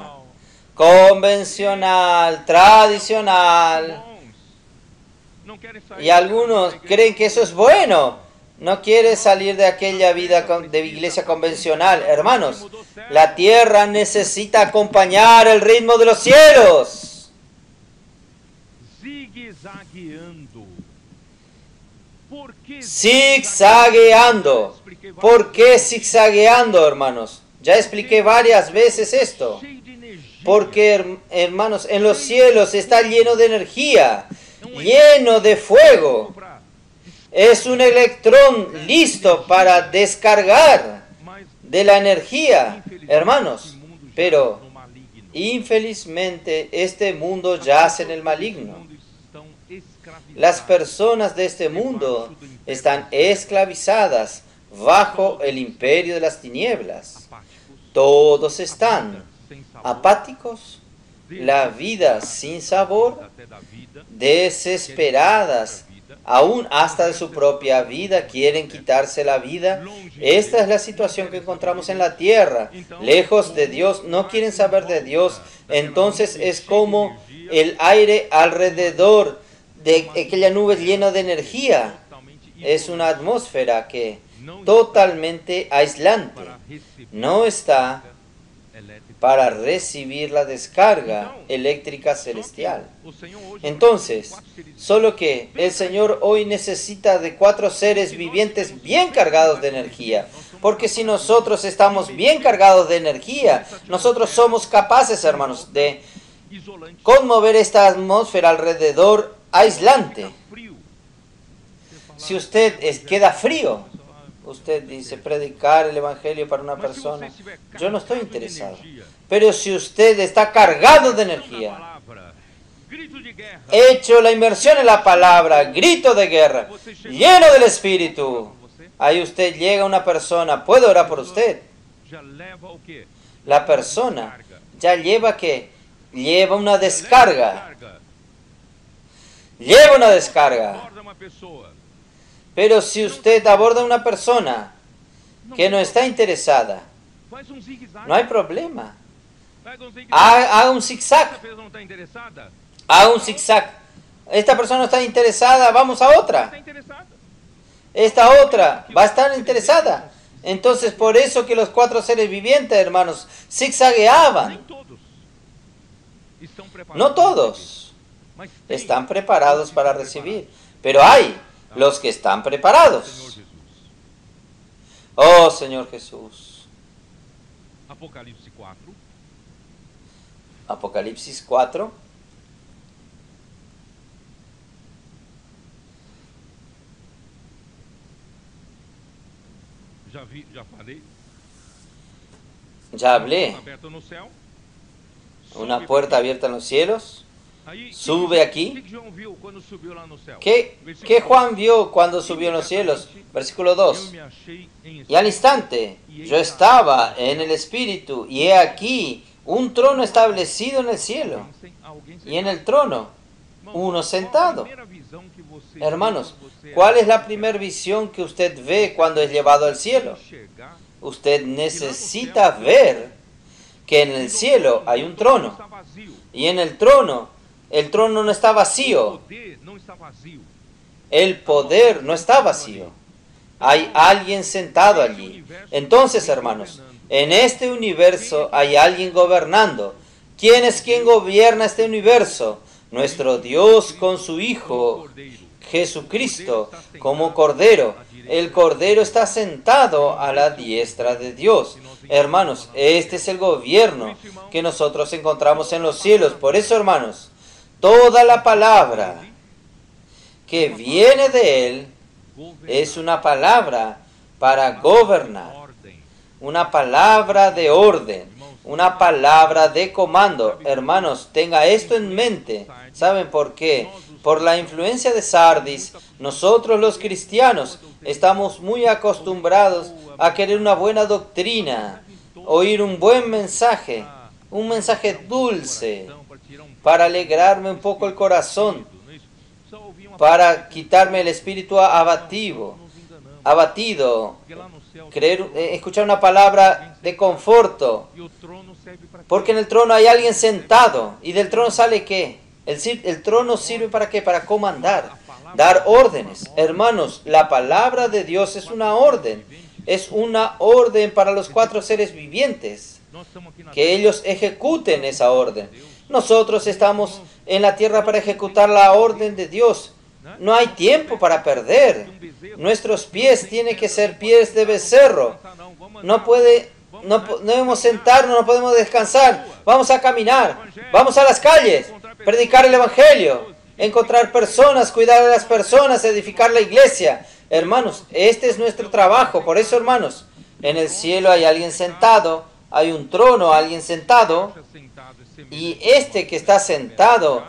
A: convencional, tradicional. Y algunos creen que eso es bueno. No quiere salir de aquella vida de iglesia convencional. Hermanos, la tierra necesita acompañar el ritmo de los cielos. Zigzagueando. ¿Por qué zigzagueando, hermanos? Ya expliqué varias veces esto. Porque, hermanos, en los cielos está lleno de energía, lleno de fuego. Es un electrón listo para descargar de la energía, hermanos. Pero, infelizmente, este mundo yace en el maligno. Las personas de este mundo están esclavizadas bajo el imperio de las tinieblas. Todos están apáticos, la vida sin sabor, desesperadas, aún hasta de su propia vida, quieren quitarse la vida. Esta es la situación que encontramos en la tierra, lejos de Dios, no quieren saber de Dios. Entonces es como el aire alrededor de aquella nube llena de energía. Es una atmósfera que totalmente aislante. No está para recibir la descarga eléctrica celestial. Entonces, solo que el Señor hoy necesita de 4 seres vivientes bien cargados de energía. Porque si nosotros estamos bien cargados de energía, nosotros somos capaces, hermanos, de conmover esta atmósfera alrededor aislante. Si usted queda frío, usted dice predicar el evangelio para una persona, yo no estoy interesado. Pero si usted está cargado de energía, hecho la inmersión en la palabra, grito de guerra, lleno del Espíritu, ahí usted llega a una persona, puede orar por usted. La persona ya lleva que lleva una descarga. Lleva una descarga. Pero si usted aborda a una persona que no está interesada, no hay problema. Haga un zigzag. Haga un zigzag. Esta persona no está interesada, vamos a otra. Esta otra va a estar interesada. Entonces, por eso que los 4 seres vivientes, hermanos, zigzagueaban. No todos están preparados para recibir, pero hay los que están preparados. Oh, Señor Jesús. Apocalipsis 4. Ya hablé. Una puerta abierta en los cielos. Sube aquí. ¿Qué Juan vio cuando subió en los cielos? Versículo 2. Y al instante yo estaba en el Espíritu, y he aquí un trono establecido en el cielo, y en el trono uno sentado. Hermanos, ¿cuál es la primera visión que usted ve cuando es llevado al cielo? Usted necesita ver que en el cielo hay un trono, y en el trono no está vacío. El poder no está vacío. Hay alguien sentado allí. Entonces, hermanos, en este universo hay alguien gobernando. ¿Quién es quien gobierna este universo? Nuestro Dios con su Hijo Jesucristo como Cordero. El Cordero está sentado a la diestra de Dios. Hermanos, este es el gobierno que nosotros encontramos en los cielos. Por eso, hermanos, toda la palabra que viene de Él es una palabra para gobernar, una palabra de orden, una palabra de comando. Hermanos, tenga esto en mente. ¿Saben por qué? Por la influencia de Sardis, nosotros los cristianos estamos muy acostumbrados a querer una buena doctrina, oír un buen mensaje, un mensaje dulce, para alegrarme un poco el corazón, para quitarme el espíritu abatido, escuchar una palabra de conforto, porque en el trono hay alguien sentado, y del trono sale ¿qué? El trono sirve para ¿qué? Para comandar, dar órdenes. Hermanos, la palabra de Dios es una orden para los 4 seres vivientes, que ellos ejecuten esa orden. Nosotros estamos en la tierra para ejecutar la orden de Dios. No hay tiempo para perder. Nuestros pies tienen que ser pies de becerro. No debemos sentarnos, no podemos descansar. Vamos a caminar, vamos a las calles, predicar el Evangelio, encontrar personas, cuidar de las personas, edificar la iglesia. Hermanos, este es nuestro trabajo. Por eso, hermanos, en el cielo hay alguien sentado, hay un trono, alguien sentado, y este que está sentado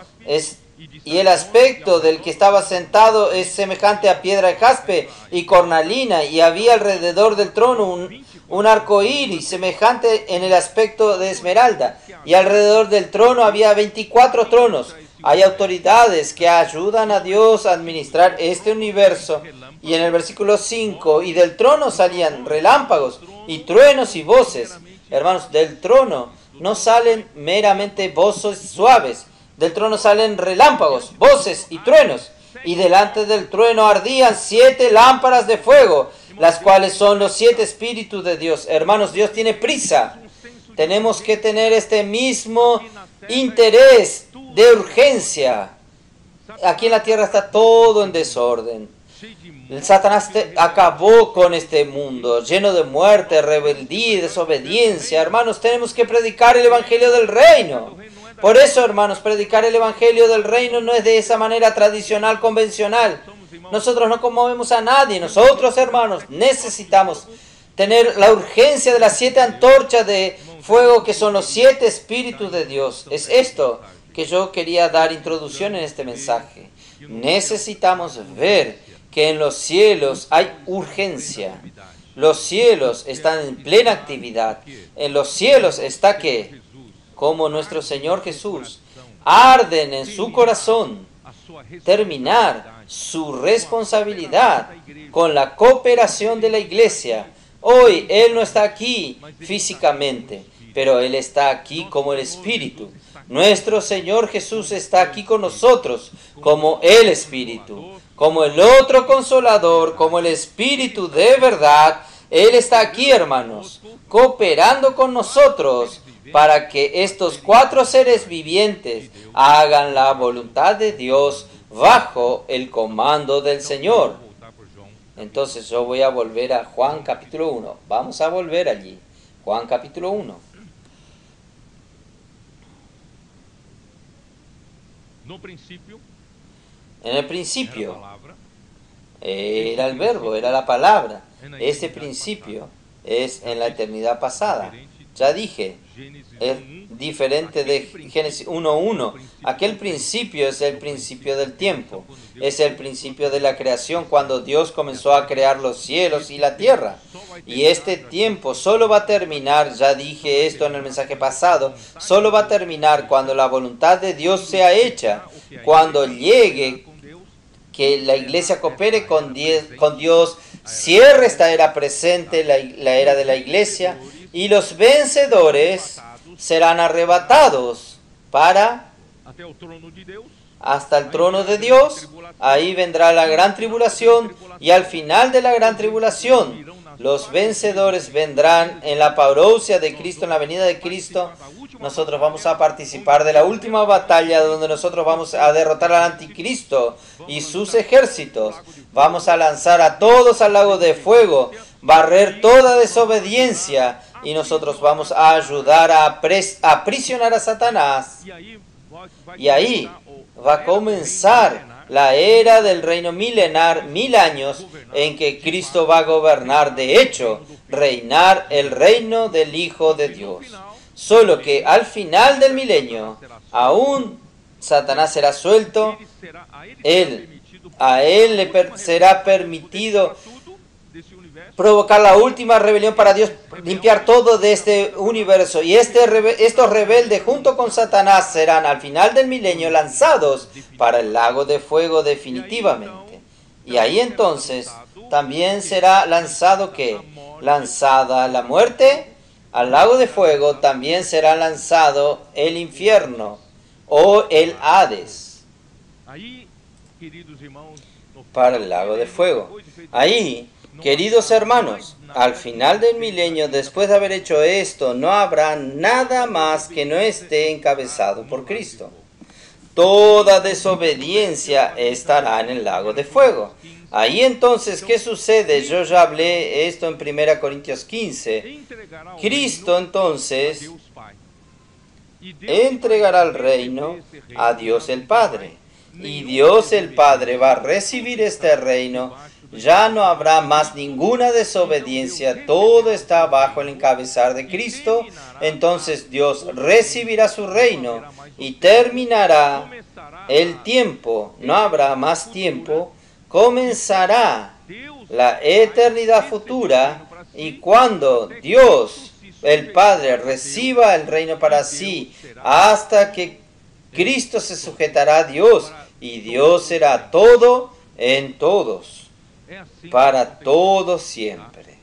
A: y el aspecto del que estaba sentado es semejante a piedra de jaspe y cornalina, y había alrededor del trono un arco iris semejante en el aspecto de esmeralda, y alrededor del trono había 24 tronos. Hay autoridades que ayudan a Dios a administrar este universo. Y en el versículo 5, y del trono salían relámpagos y truenos y voces. Hermanos, del trono no salen meramente voces suaves. Del trono salen relámpagos, voces y truenos. Y delante del trueno ardían 7 lámparas de fuego, las cuales son los 7 espíritus de Dios. Hermanos, Dios tiene prisa. Tenemos que tener este mismo interés de urgencia. Aquí en la tierra está todo en desorden. El Satanás acabó con este mundo, lleno de muerte, rebeldía y desobediencia. Hermanos, tenemos que predicar el Evangelio del Reino. Por eso, hermanos, predicar el Evangelio del Reino no es de esa manera tradicional, convencional. Nosotros no conmovemos a nadie. Nosotros, hermanos, necesitamos tener la urgencia de las 7 antorchas de fuego que son los 7 espíritus de Dios. Es esto que yo quería dar introducción en este mensaje. Necesitamos ver que en los cielos hay urgencia. Los cielos están en plena actividad. En los cielos está ¿qué? como nuestro Señor Jesús, arden en su corazón terminar su responsabilidad con la cooperación de la iglesia. Hoy Él no está aquí físicamente, pero Él está aquí como el Espíritu. Nuestro Señor Jesús está aquí con nosotros como el Espíritu, como el otro Consolador, como el Espíritu de verdad. Él está aquí, hermanos, cooperando con nosotros para que estos 4 seres vivientes hagan la voluntad de Dios bajo el comando del Señor. Entonces yo voy a volver a Juan capítulo 1. Vamos a volver allí. Juan capítulo 1. En el principio era el verbo, era la palabra. Ese principio es en la eternidad pasada. Ya dije, es diferente de Génesis 1:1. Aquel principio es el principio del tiempo. Es el principio de la creación cuando Dios comenzó a crear los cielos y la tierra. Y este tiempo solo va a terminar, ya dije esto en el mensaje pasado, solo va a terminar cuando la voluntad de Dios sea hecha, cuando llegue que la iglesia coopere con Dios, cierre esta era presente, la era de la iglesia, y los vencedores serán arrebatados hasta el trono de Dios. Ahí vendrá la gran tribulación, y al final de la gran tribulación, los vencedores vendrán en la parousia de Cristo, en la venida de Cristo. Nosotros vamos a participar de la última batalla donde nosotros vamos a derrotar al anticristo y sus ejércitos. Vamos a lanzar a todos al lago de fuego, barrer toda desobediencia, y nosotros vamos a ayudar a aprisionar a Satanás. Y ahí va a comenzar la era del reino milenar, 1000 años, en que Cristo va a gobernar, de hecho, reinar el reino del Hijo de Dios. Solo que al final del milenio, aún Satanás será suelto, a él le será permitido provocar la última rebelión para Dios, limpiar todo de este universo. Y estos rebeldes junto con Satanás serán al final del milenio lanzados para el lago de fuego definitivamente. Y ahí entonces también será lanzado ¿qué? Lanzada la muerte. Al lago de fuego también será lanzado el infierno o el Hades. Para el lago de fuego. Ahí, queridos hermanos, al final del milenio, después de haber hecho esto, no habrá nada más que no esté encabezado por Cristo. Toda desobediencia estará en el lago de fuego. Ahí entonces, ¿qué sucede? Yo ya hablé esto en 1 Corintios 15. Cristo entonces entregará el reino a Dios el Padre. Y Dios el Padre va a recibir este reino. Ya no habrá más ninguna desobediencia. Todo está bajo el encabezar de Cristo. Entonces Dios recibirá su reino y terminará el tiempo. No habrá más tiempo. Comenzará la eternidad futura, y cuando Dios, el Padre, reciba el reino para sí, hasta que Cristo se sujetará a Dios, y Dios será todo en todos, para todos siempre.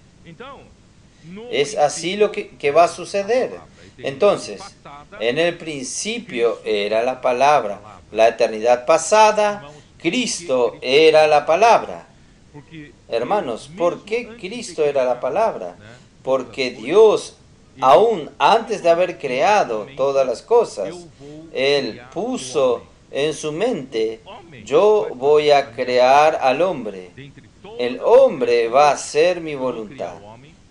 A: Es así lo que va a suceder. Entonces, en el principio era la palabra, la eternidad pasada, Cristo era la palabra. Hermanos, ¿por qué Cristo era la palabra? Porque Dios, aún antes de haber creado todas las cosas, Él puso en su mente: yo voy a crear al hombre. El hombre va a hacer mi voluntad.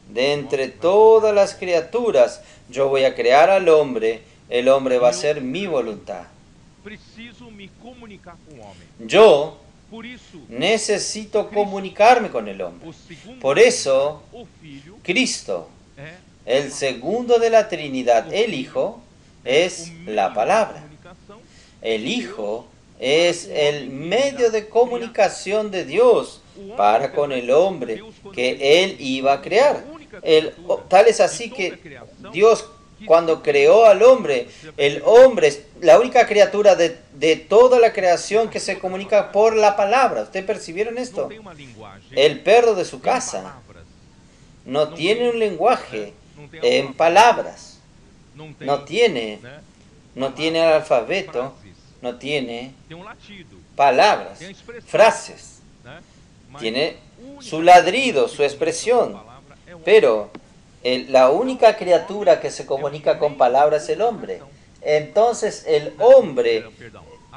A: De entre todas las criaturas, yo voy a crear al hombre. El hombre va a hacer mi voluntad. Yo necesito comunicarme con el hombre. Por eso, Cristo, el segundo de la Trinidad, el Hijo, es la palabra. El Hijo es el medio de comunicación de Dios para con el hombre que Él iba a crear. Tal es así que Dios cuando creó al hombre, el hombre es la única criatura de toda la creación que se comunica por la palabra. ¿Ustedes percibieron esto? El perro de su casa no tiene un lenguaje en palabras, no tiene alfabeto, no tiene palabras, frases, tiene su ladrido, su expresión, pero la única criatura que se comunica con palabras es el hombre. Entonces el hombre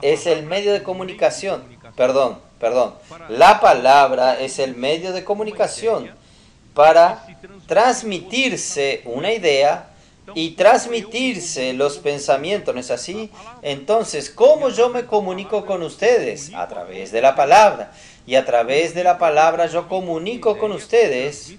A: es el medio de comunicación. Perdón. La palabra es el medio de comunicación para transmitirse una idea y transmitirse los pensamientos, ¿no es así? Entonces, ¿cómo yo me comunico con ustedes? A través de la palabra. Y a través de la palabra yo comunico con ustedes.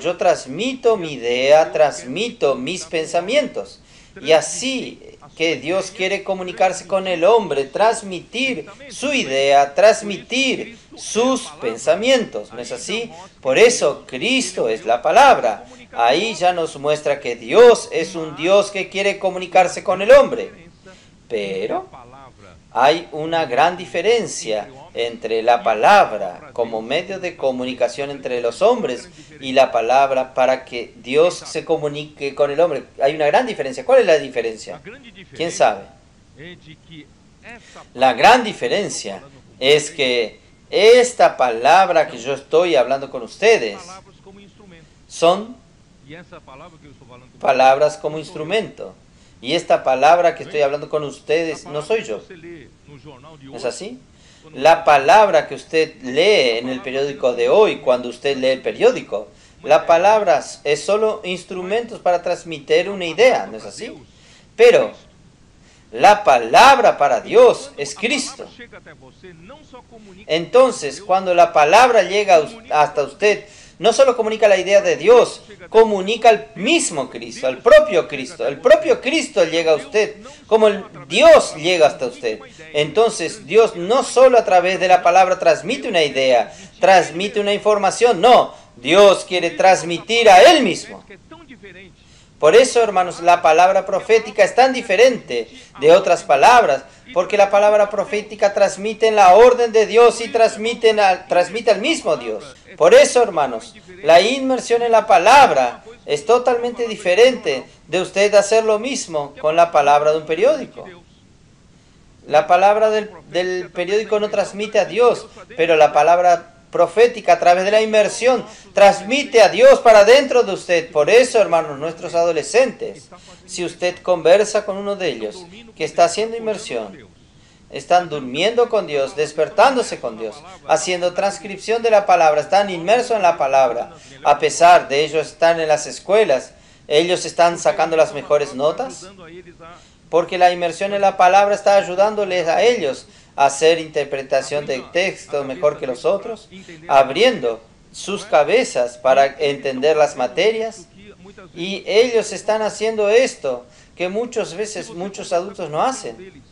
A: Yo transmito mi idea, transmito mis pensamientos. Y así que Dios quiere comunicarse con el hombre, transmitir su idea, transmitir sus pensamientos, ¿no es así? Por eso Cristo es la palabra. Ahí ya nos muestra que Dios es un Dios que quiere comunicarse con el hombre. Pero hay una gran diferencia entre la palabra como medio de comunicación entre los hombres y la palabra para que Dios se comunique con el hombre. Hay una gran diferencia. ¿Cuál es la diferencia? ¿Quién sabe? La gran diferencia es que esta palabra que yo estoy hablando con ustedes son palabras como instrumento. Y esta palabra que estoy hablando con ustedes no soy yo. ¿No es así? La palabra que usted lee en el periódico de hoy, cuando usted lee el periódico, la palabra es solo instrumentos para transmitir una idea, ¿no es así? Pero la palabra para Dios es Cristo. Entonces, cuando la palabra llega hasta usted, no solo comunica la idea de Dios, comunica al mismo Cristo, al propio Cristo. El propio Cristo llega a usted, como el Dios llega hasta usted. Entonces, Dios no solo a través de la palabra transmite una idea, transmite una información, no. Dios quiere transmitir a Él mismo. Por eso, hermanos, la palabra profética es tan diferente de otras palabras, porque la palabra profética transmite en la orden de Dios y transmite al mismo Dios. Por eso, hermanos, la inmersión en la palabra es totalmente diferente de usted hacer lo mismo con la palabra de un periódico. La palabra del periódico no transmite a Dios, pero la palabra profética a través de la inmersión transmite a Dios para dentro de usted. Por eso, hermanos, nuestros adolescentes, si usted conversa con uno de ellos que está haciendo inmersión, están durmiendo con Dios, despertándose con Dios, haciendo transcripción de la palabra, están inmersos en la palabra. A pesar de ellos están en las escuelas, ellos están sacando las mejores notas, porque la inmersión en la palabra está ayudándoles a ellos a hacer interpretación de texto mejor que los otros, abriendo sus cabezas para entender las materias. Y ellos están haciendo esto que muchas veces muchos adultos no hacen.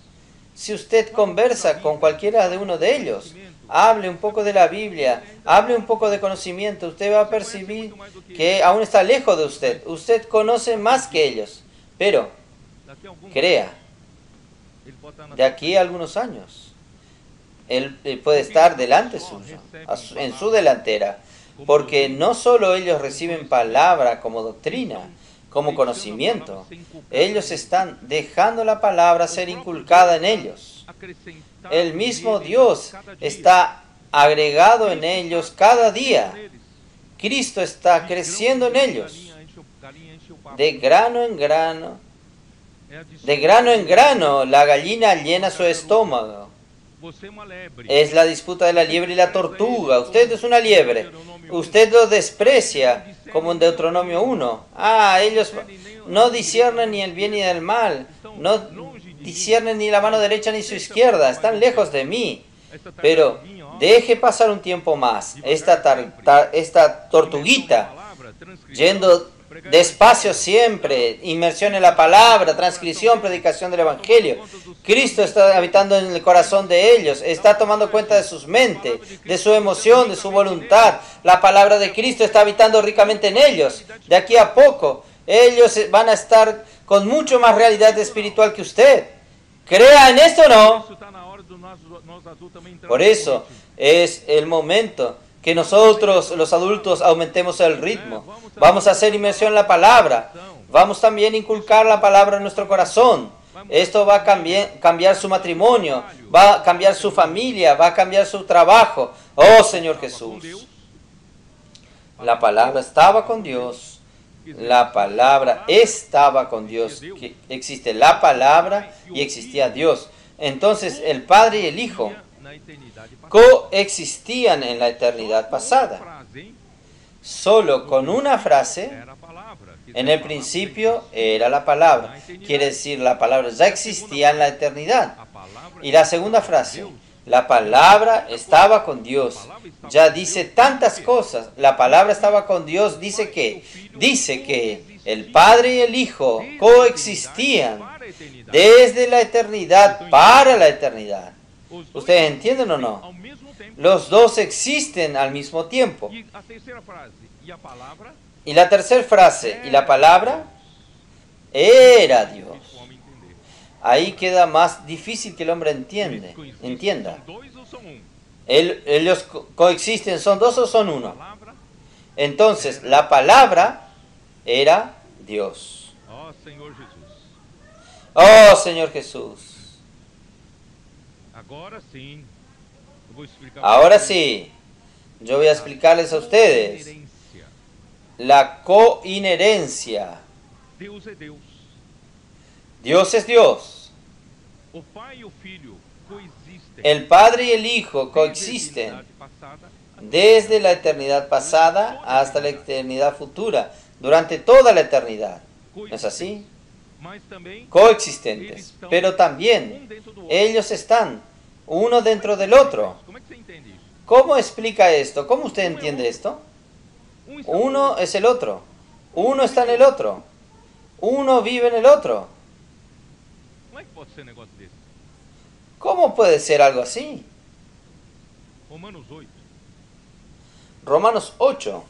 A: Si usted conversa con cualquiera de uno de ellos, hable un poco de la Biblia, hable un poco de conocimiento, usted va a percibir que aún está lejos de usted. Usted conoce más que ellos, pero crea, de aquí a algunos años, él puede estar delante suyo, en su delantera, porque no solo ellos reciben palabra como doctrina, como conocimiento, ellos están dejando la palabra ser inculcada en ellos. El mismo Dios está agregado en ellos cada día. Cristo está creciendo en ellos. De grano en grano, la gallina llena su estómago. Es la disputa de la liebre y la tortuga. Usted es una liebre. Usted lo desprecia, como en Deuteronomio 1. Ellos no disciernen ni el bien ni el mal. No disciernen ni la mano derecha ni su izquierda. Están lejos de mí. Pero deje pasar un tiempo más. Esta tortuguita, yendo despacio siempre, inmersión en la palabra, transcripción, predicación del Evangelio. Cristo está habitando en el corazón de ellos, está tomando cuenta de sus mentes, de su emoción, de su voluntad. La palabra de Cristo está habitando ricamente en ellos. De aquí a poco, Ellos van a estar con mucho más realidad espiritual que usted. ¿Crea en esto o no? Por eso es el momento que nosotros, los adultos, aumentemos el ritmo. Vamos a hacer inmersión en la palabra. Vamos también a inculcar la palabra en nuestro corazón. Esto va a cambiar su matrimonio, va a cambiar su familia, va a cambiar su trabajo. Oh Señor Jesús. La palabra estaba con Dios. La palabra estaba con Dios. Que existe la palabra y existía Dios. Entonces el Padre y el Hijo coexistían en la eternidad pasada. Solo con una frase. En el principio era la palabra. Quiere decir, la palabra ya existía en la eternidad. Y la segunda frase, la palabra estaba con Dios. Ya dice tantas cosas. La palabra estaba con Dios. Dice que el Padre y el Hijo coexistían desde la eternidad para la eternidad. ¿Ustedes entienden o no? Los dos existen al mismo tiempo. Y la tercera frase, y la palabra era Dios. Ahí queda más difícil que el hombre entienda. Ellos coexisten, ¿son dos o son uno? Entonces, la palabra era Dios. Oh, Señor Jesús. Ahora sí, yo voy a explicarles a ustedes la coinherencia. Dios es Dios. El Padre y el Hijo coexisten desde la eternidad pasada hasta la eternidad futura, durante toda la eternidad. ¿No es así? Coexistentes. Pero también ellos están uno dentro del otro. ¿Cómo explica esto? ¿Cómo usted entiende esto? Uno es el otro. Uno está en el otro. Uno vive en el otro. ¿Cómo puede ser algo así? Romanos 8.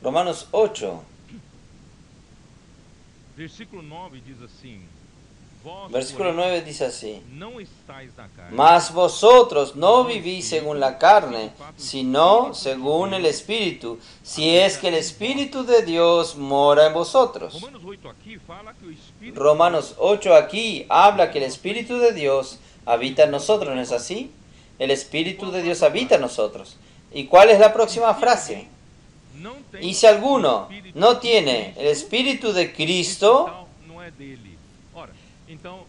A: Romanos 8. Versículo 9 dice así: Mas vosotros no vivís según la carne, sino según el Espíritu, si es que el Espíritu de Dios mora en vosotros. Romanos 8 aquí habla que el Espíritu de Dios habita en nosotros, ¿no es así? El Espíritu de Dios habita en nosotros. ¿Y cuál es la próxima frase? Y si alguno no tiene el Espíritu de Cristo,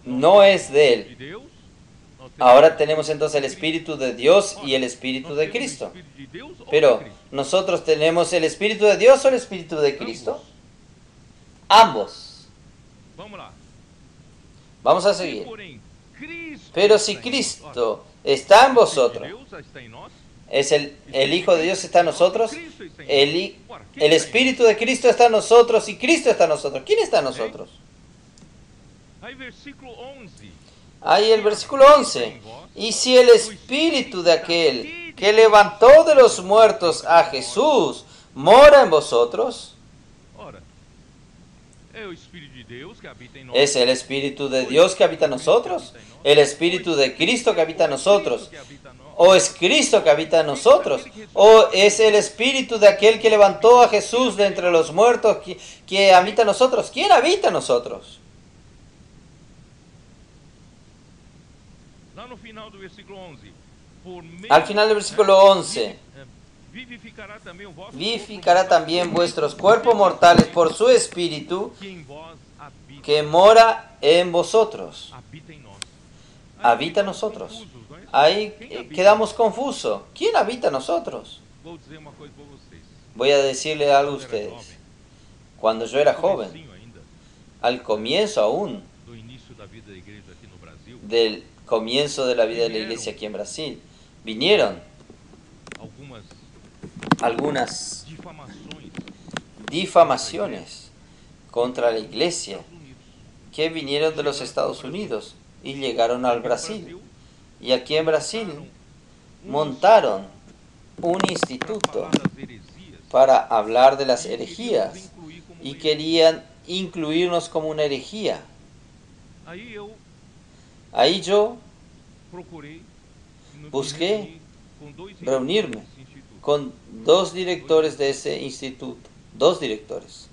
A: no es de Él. Ahora tenemos entonces el Espíritu de Dios y el Espíritu de Cristo. Pero, ¿nosotros tenemos el Espíritu de Dios o el Espíritu de Cristo? Ambos. Vamos a seguir. Pero si Cristo está en vosotros, es el Hijo de Dios está en nosotros, el Espíritu de Cristo está en nosotros y Cristo está en nosotros. ¿Quién está en nosotros? Ahí el versículo 11. Y si el Espíritu de aquel que levantó de los muertos a Jesús mora en vosotros, ¿es el Espíritu de Dios que habita en nosotros? ¿El Espíritu de Cristo que habita en nosotros? ¿O es Cristo que habita en nosotros? ¿O es el Espíritu de aquel que levantó a Jesús de entre los muertos que habita en nosotros? ¿Quién habita en nosotros? Al final del versículo 11, vivificará también vuestros cuerpos mortales por su Espíritu que mora en vosotros. Habita en nosotros. Ahí quedamos confusos. ¿Quién habita en nosotros? Voy a decirle algo a ustedes. Cuando yo era joven, al comienzo aún del comienzo de la vida de la iglesia aquí en Brasil, vinieron algunas difamaciones contra la iglesia que vinieron de los Estados Unidos. y llegaron al Brasil. Y aquí en Brasil montaron un instituto para hablar de las herejías y querían incluirnos como una herejía. Ahí yo busqué reunirme con 2 directores de ese instituto, 2 directores.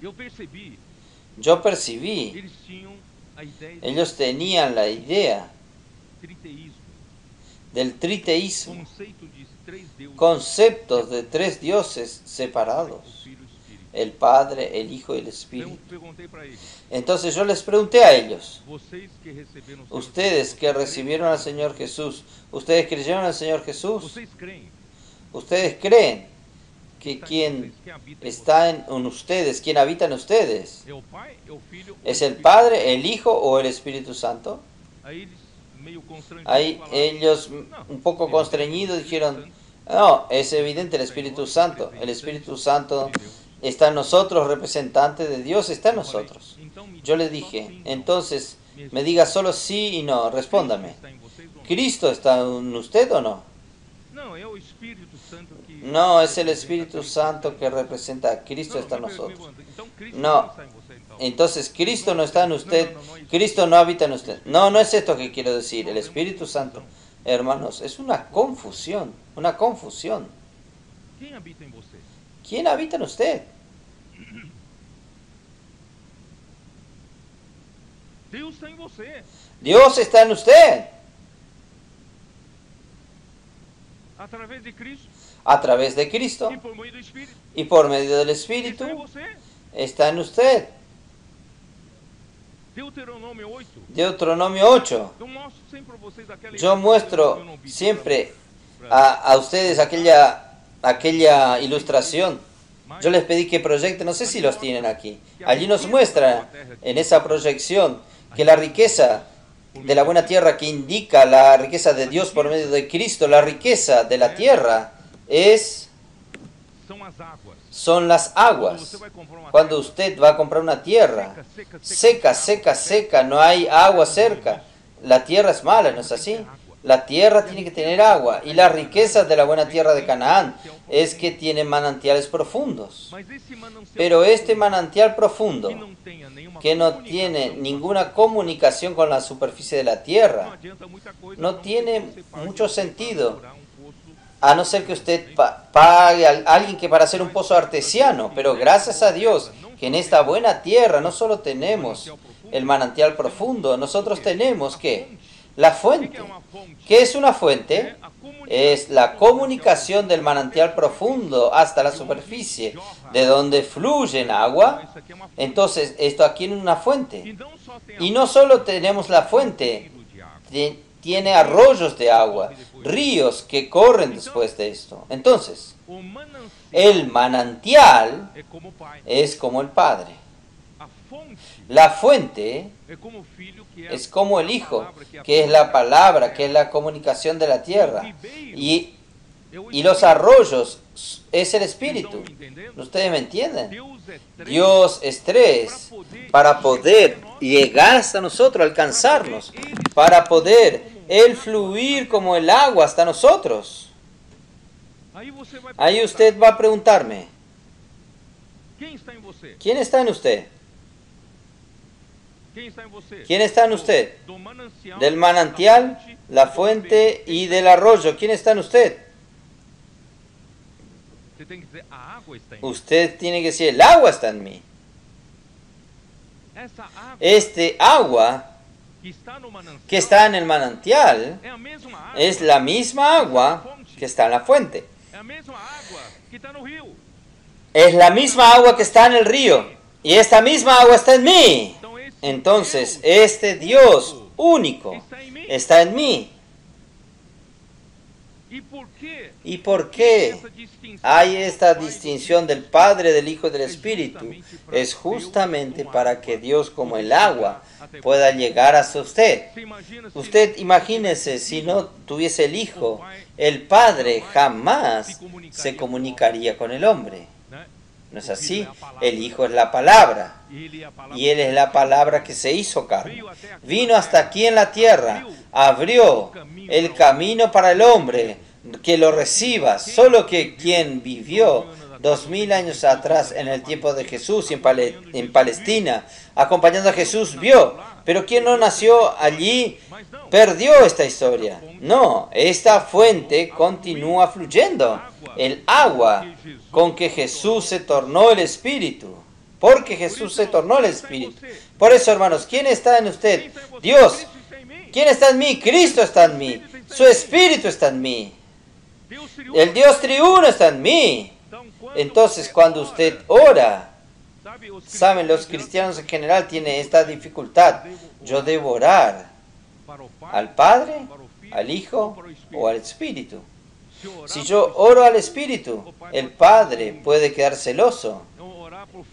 A: Yo percibí, ellos tenían la idea del triteísmo, conceptos de 3 dioses separados, el Padre, el Hijo y el Espíritu. Entonces yo les pregunté a ellos, ustedes que recibieron al Señor Jesús, ustedes creyeron al Señor Jesús, ustedes creen que quien está en ustedes, quien habita en ustedes, ¿es el Padre, el Hijo o el Espíritu Santo? Ahí ellos, un poco constreñidos, dijeron, no, es evidente el Espíritu Santo. El Espíritu Santo está en nosotros, representante de Dios está en nosotros. Yo le dije, entonces me diga solo sí y no, respóndame. ¿Cristo está en usted o no? No, es el Espíritu Santo que representa a Cristo está en nosotros. No, entonces Cristo no está en usted, Cristo no habita en usted. No, no es esto que quiero decir, el Espíritu Santo. Hermanos, es una confusión, una confusión. ¿Quién habita en usted? Dios está en usted. A través de Cristo y por medio del Espíritu está en usted. Deuteronomio 8. Yo muestro siempre a ustedes aquella ilustración. Yo les pedí que proyecten, no sé si los tienen aquí. Allí nos muestra en esa proyección que la riqueza de la buena tierra, que indica la riqueza de Dios por medio de Cristo, la riqueza de la tierra son las aguas. Cuando usted va a comprar una tierra seca, no hay agua cerca, la tierra es mala, ¿no es así? La tierra tiene que tener agua, y la riqueza de la buena tierra de Canaán es que tiene manantiales profundos. Pero este manantial profundo, que no tiene ninguna comunicación con la superficie de la tierra, no tiene mucho sentido, a no ser que usted pague a alguien que para hacer un pozo artesiano. Pero gracias a Dios que en esta buena tierra no solo tenemos el manantial profundo, nosotros tenemos ¿qué? La fuente. ¿Qué es una fuente? Es la comunicación del manantial profundo hasta la superficie, de donde fluye agua. Entonces, esto aquí es una fuente. Y no solo tenemos la fuente, tiene arroyos de agua, ríos que corren después de esto. Entonces, el manantial es como el Padre. La fuente es como el Hijo, que es la palabra, que es la comunicación de la tierra. Y los arroyos es el Espíritu. ¿Ustedes me entienden? Dios es 3 para poder llegar hasta nosotros, alcanzarnos, para poder Él fluir como el agua hasta nosotros. Ahí usted va a preguntarme, ¿quién está en usted? ¿Quién está en usted? Del manantial, la fuente y del arroyo. ¿Quién está en usted? Usted tiene que decir, el agua está en mí. Este agua que está en el manantial es la misma agua que está en la fuente. Es la misma agua que está en el río. Y esta misma agua está en mí. Entonces, este Dios único está en mí. ¿Y por qué hay esta distinción del Padre, del Hijo y del Espíritu? Es justamente para que Dios, como el agua, pueda llegar hasta usted. Usted imagínese, si no tuviese el Hijo, el Padre jamás se comunicaría con el hombre. ¿No es así? El Hijo es la palabra. Y Él es la palabra que se hizo carne. Vino hasta aquí en la tierra. Abrió el camino para el hombre que lo reciba. Solo que quien vivió 2000 años atrás en el tiempo de Jesús en Palestina, acompañando a Jesús, vio. Pero quien no nació allí perdió esta historia. No, esta fuente continúa fluyendo. El agua con que Jesús se tornó el Espíritu. Porque Jesús se tornó el Espíritu. Por eso, hermanos, ¿quién está en usted? Dios. ¿Quién está en mí? Cristo está en mí. Su Espíritu está en mí. El Dios triuno está en mí. Entonces, cuando usted ora, saben, los cristianos en general tienen esta dificultad. Yo debo orar al Padre, al Hijo o al Espíritu. Si yo oro al Espíritu, el Padre puede quedar celoso.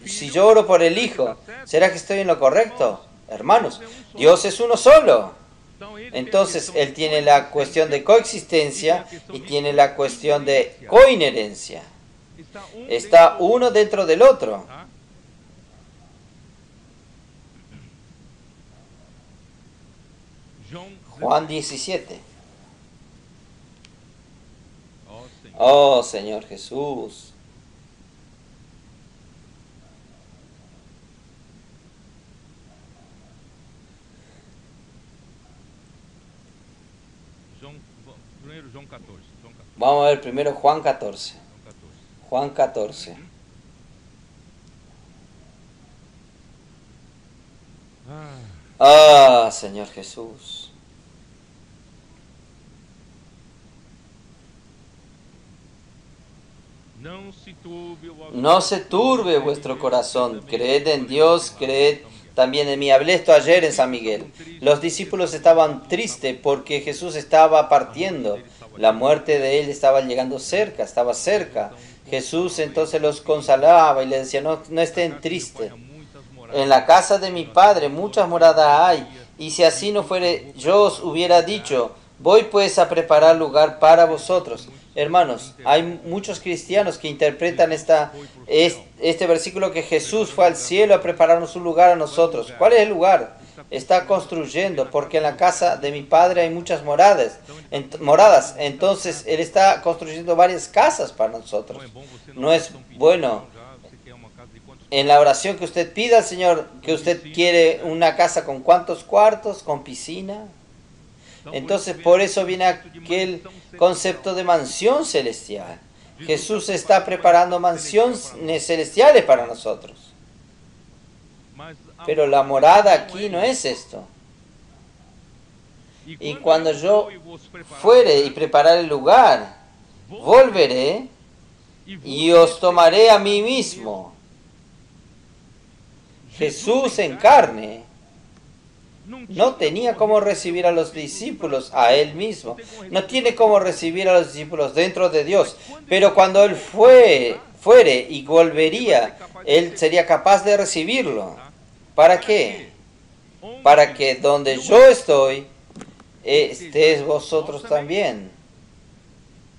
A: Si yo oro por el Hijo, ¿será que estoy en lo correcto? Hermanos, Dios es uno solo. Entonces, Él tiene la cuestión de coexistencia y tiene la cuestión de coinherencia. Está uno dentro del otro. Juan 17. Oh, Señor Jesús. Vamos a ver primero Juan 14. Juan 14. Ah, Señor Jesús. No se turbe vuestro corazón. Creed en Dios, creed también en mí. Hablé esto ayer en San Miguel. Los discípulos estaban tristes porque Jesús estaba partiendo. La muerte de Él estaba llegando cerca, estaba cerca. Jesús entonces los consolaba y les decía, no estén tristes. En la casa de mi Padre muchas moradas hay. Y si así no fuere, yo os hubiera dicho, voy pues a preparar lugar para vosotros. Hermanos, hay muchos cristianos que interpretan este versículo que Jesús fue al cielo a prepararnos un lugar a nosotros. ¿Cuál es el lugar? Está construyendo, porque en la casa de mi Padre hay muchas moradas. Entonces, Él está construyendo varias casas para nosotros. No es bueno en la oración que usted pida al Señor que usted quiere una casa con cuántos cuartos, con piscina. Entonces, por eso viene aquel concepto de mansión celestial. Jesús está preparando mansiones celestiales para nosotros. Pero la morada aquí no es esto. Y cuando yo fuere y preparar el lugar, volveré y os tomaré a mí mismo. Jesús en carne no tenía cómo recibir a los discípulos a Él mismo. No tiene cómo recibir a los discípulos dentro de Dios. Pero cuando Él fuere y volvería, Él sería capaz de recibirlo. ¿Para qué? Para que donde yo estoy, estéis vosotros también.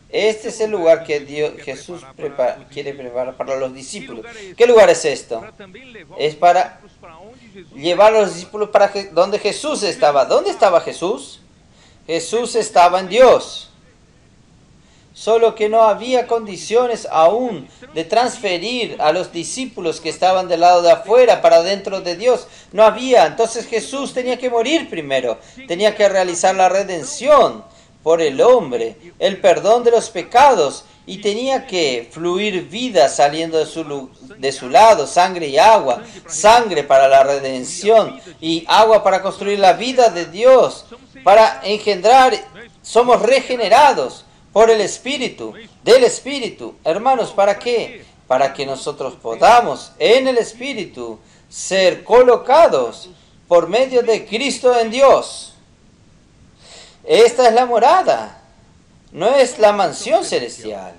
A: Este es el lugar que Jesús quiere preparar para los discípulos. ¿Qué lugar es esto? Es para llevar a los discípulos para donde Jesús estaba. ¿Dónde estaba Jesús? Jesús estaba en Dios. Solo que no había condiciones aún de transferir a los discípulos que estaban del lado de afuera para dentro de Dios. No había. Entonces Jesús tenía que morir primero. Tenía que realizar la redención por el hombre, el perdón de los pecados, y tenía que fluir vida saliendo de su lado, sangre y agua, sangre para la redención y agua para construir la vida de Dios, para engendrar. Somos regenerados por el Espíritu, del Espíritu. Hermanos, ¿para qué? Para que nosotros podamos en el Espíritu ser colocados por medio de Cristo en Dios. Esta es la morada, no es la mansión celestial.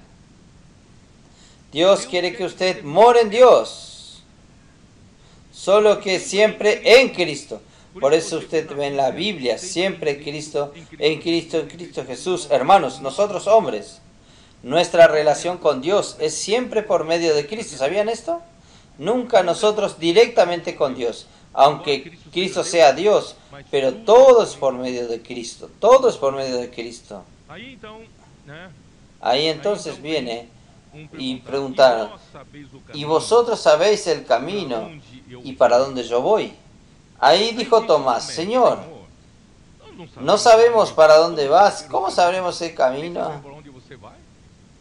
A: Dios quiere que usted more en Dios, solo que siempre en Cristo. Por eso usted ve en la Biblia, siempre Cristo, en Cristo Jesús. Hermanos, nosotros hombres, Nuestra relación con Dios es siempre por medio de Cristo. ¿Sabían esto? Nunca nosotros directamente con Dios, aunque Cristo sea Dios, pero todo es por medio de Cristo. Todo es por medio de Cristo. Ahí entonces viene y preguntaron, ¿y vosotros sabéis el camino y para dónde yo voy? Ahí dijo Tomás, Señor, no sabemos para dónde vas, ¿cómo sabremos el camino?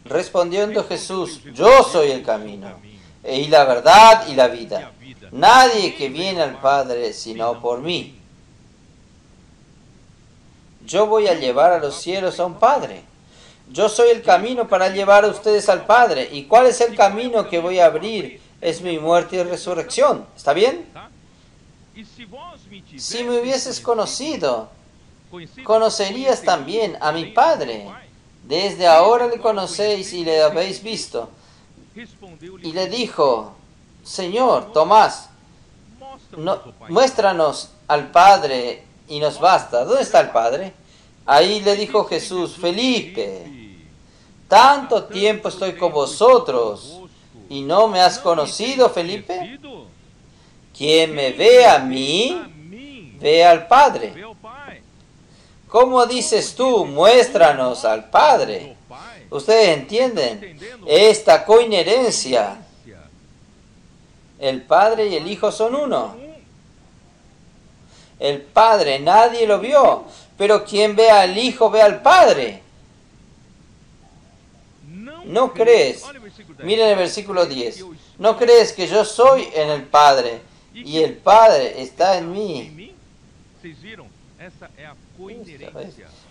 A: Respondiendo Jesús, yo soy el camino, y la verdad y la vida. Nadie que viene al Padre sino por mí. Yo voy a llevar a los cielos a un Padre. Yo soy el camino para llevar a ustedes al Padre. ¿Y cuál es el camino que voy a abrir? Es mi muerte y resurrección. ¿Está bien? Si me hubieses conocido, conocerías también a mi Padre. Desde ahora le conocéis y le habéis visto. Y le dijo, Señor, Tomás, muéstranos al Padre y nos basta. ¿Dónde está el Padre? Ahí le dijo Jesús, Felipe, tanto tiempo estoy con vosotros y no me has conocido, Felipe. Quien me ve a mí, ve al Padre. ¿Cómo dices tú, muéstranos al Padre? ¿Ustedes entienden esta coinherencia? El Padre y el Hijo son uno. El Padre nadie lo vio, pero quien ve al Hijo ve al Padre. ¿No crees? Miren el versículo 10. ¿No crees que yo soy en el Padre y el Padre está en mí?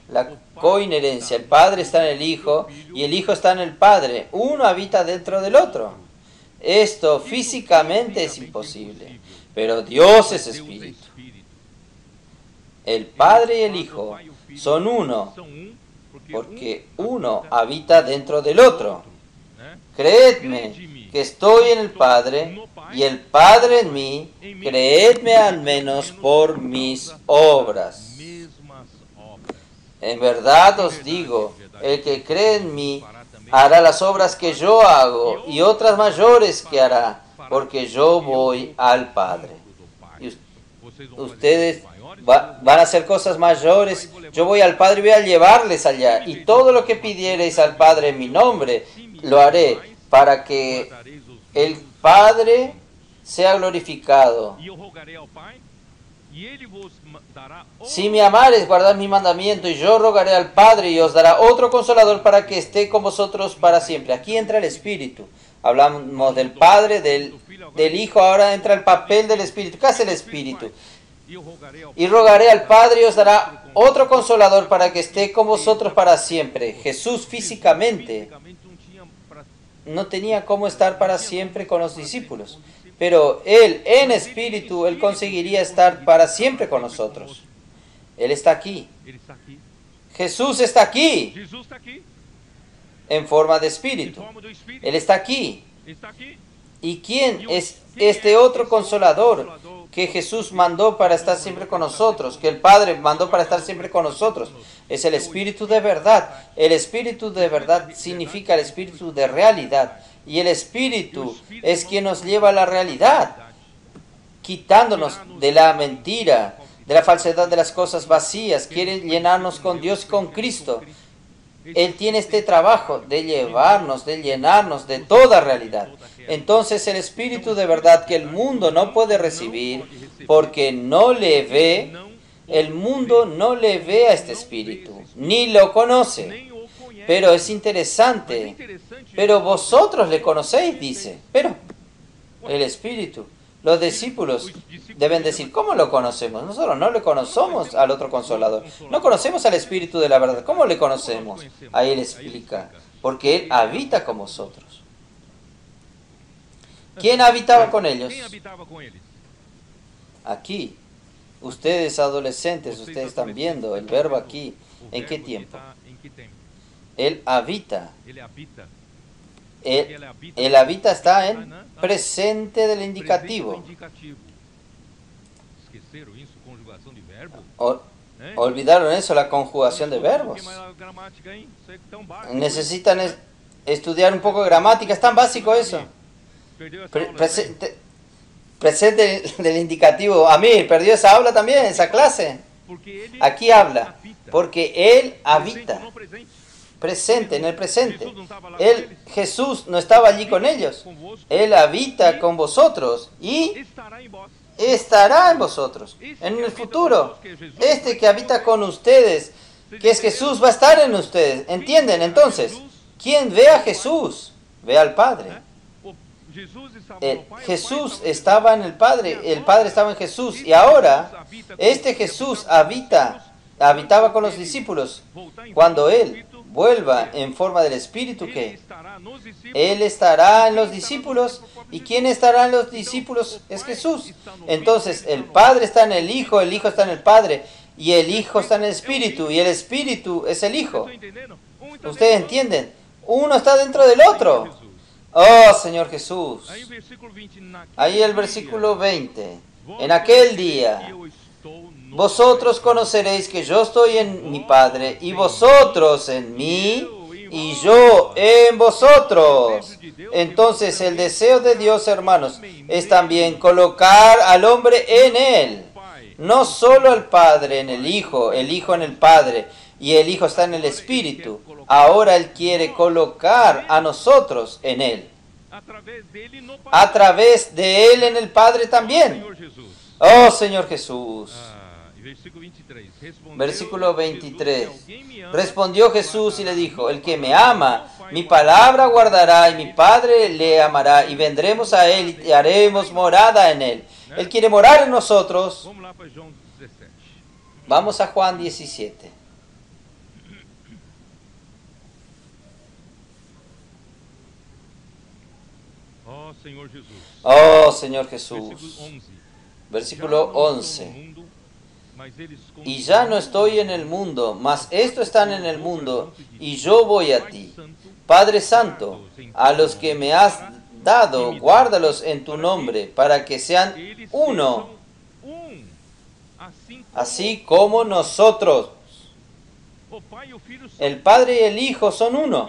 A: La coinherencia. El Padre está en el Hijo y el Hijo está en el Padre. Uno habita dentro del otro. Esto físicamente es imposible, pero Dios es espíritu. El Padre y el Hijo son uno, porque uno habita dentro del otro. Creedme que estoy en el Padre y el Padre en mí. Creedme al menos por mis obras. En verdad os digo, el que cree en mí hará las obras que yo hago y otras mayores que hará, porque yo voy al Padre. Y ustedes van a hacer cosas mayores. Yo voy al Padre y voy a llevarles allá. Y todo lo que pidiereis al Padre en mi nombre, lo haré para que el Padre sea glorificado. Si me amares, guardad mi mandamiento, y yo rogaré al Padre y os dará otro consolador para que esté con vosotros para siempre. Aquí entra el Espíritu. Hablamos del Padre, del Hijo, ahora entra el papel del Espíritu. ¿Qué hace el Espíritu? Y rogaré al Padre y os dará otro consolador para que esté con vosotros para siempre. Jesús físicamente no tenía cómo estar para siempre con los discípulos, pero Él en espíritu, Él conseguiría estar para siempre con nosotros. Él está aquí. Jesús está aquí en forma de espíritu. Él está aquí. ¿Y quién es este otro consolador que Jesús mandó para estar siempre con nosotros, que el Padre mandó para estar siempre con nosotros? Es el Espíritu de verdad. El Espíritu de verdad significa el Espíritu de realidad. Y el Espíritu es quien nos lleva a la realidad, quitándonos de la mentira, de la falsedad de las cosas vacías. Quiere llenarnos con Dios y con Cristo. Él tiene este trabajo de llevarnos, de llenarnos de toda realidad. Entonces el Espíritu de verdad que el mundo no puede recibir porque no le ve, el mundo no le ve a este Espíritu, ni lo conoce. Pero es interesante, pero vosotros le conocéis, dice, pero el Espíritu. Los discípulos deben decir, ¿cómo lo conocemos? Nosotros no le conocemos al otro Consolador. No conocemos al Espíritu de la verdad. ¿Cómo le conocemos? Ahí él explica, porque Él habita con vosotros. ¿Quién habitaba con ellos? Aquí. Ustedes adolescentes, ustedes están viendo el verbo aquí. ¿En qué tiempo? Él habita. El habita está en presente del indicativo. ¿Olvidaron eso, la conjugación de verbos? Necesitan estudiar un poco de gramática, es tan básico eso. Presente del indicativo. Amir, perdió esa aula también, esa clase. Aquí habla, porque Él habita. Presente, en el presente. Jesús no estaba allí con ellos. Él habita con vosotros y estará en vosotros. En el futuro, este que habita con ustedes, que es Jesús, va a estar en ustedes. ¿Entienden? Entonces, quien ve a Jesús, ve al Padre. Jesús estaba en el Padre estaba en Jesús, y ahora este Jesús habitaba con los discípulos. Cuando Él vuelva en forma del Espíritu, ¿qué? Él estará en los discípulos. ¿Y quién estará en los discípulos? Es Jesús. Entonces el Padre está en el Hijo está en el Padre, y el Hijo está en el Espíritu, y el Espíritu es el Hijo. ¿Ustedes entienden? Uno está dentro del otro. Oh, Señor Jesús. Ahí el versículo 20. En aquel día vosotros conoceréis que yo estoy en mi Padre, y vosotros en mí, y yo en vosotros. Entonces el deseo de Dios, hermanos, es también colocar al hombre en Él. No solo el Padre en el Hijo en el Padre, y el Hijo está en el Espíritu. Ahora Él quiere colocar a nosotros en Él. A través de Él en el Padre también. Oh, Señor Jesús. Versículo 23. Respondió Jesús y le dijo: el que me ama, mi palabra guardará, y mi Padre le amará, y vendremos a Él y haremos morada en Él. Él quiere morar en nosotros. Vamos a Juan 17. Oh, Señor Jesús. Versículo 11. Y ya no estoy en el mundo, mas estos están en el mundo, y yo voy a ti. Padre Santo, a los que me has dado, guárdalos en tu nombre, para que sean uno, así como nosotros. El Padre y el Hijo son uno,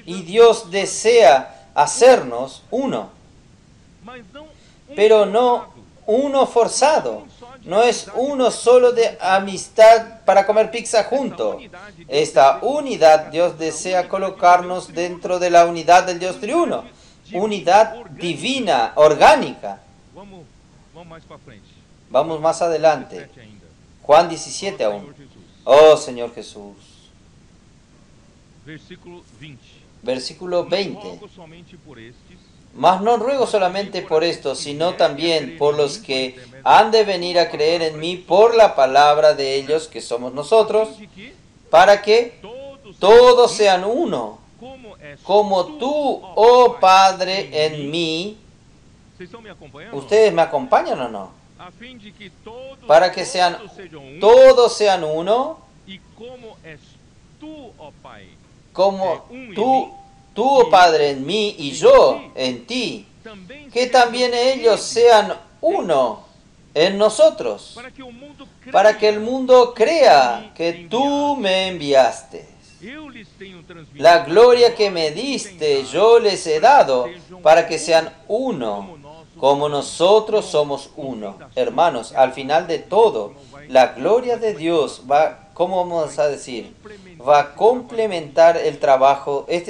A: y Dios desea hacernos uno, pero no uno forzado. No es uno solo de amistad para comer pizza junto. Esta unidad Dios desea colocarnos dentro de la unidad del Dios triuno. Unidad divina, orgánica. Vamos más adelante. Juan 17 aún. Oh, Señor Jesús. Versículo 20. Mas no ruego solamente por esto, sino también por los que han de venir a creer en mí por la palabra de ellos, que somos nosotros, para que todos sean uno, como tú, oh Padre, en mí. ¿Ustedes me acompañan o no? Para que todos sean uno, como tú, oh Padre, en mí y yo en ti, que también ellos sean uno en nosotros, para que el mundo crea que tú me enviaste. La gloria que me diste yo les he dado, para que sean uno, como nosotros somos uno. Hermanos, al final de todo, la gloria de Dios va, ¿cómo vamos a decir? Va a complementar este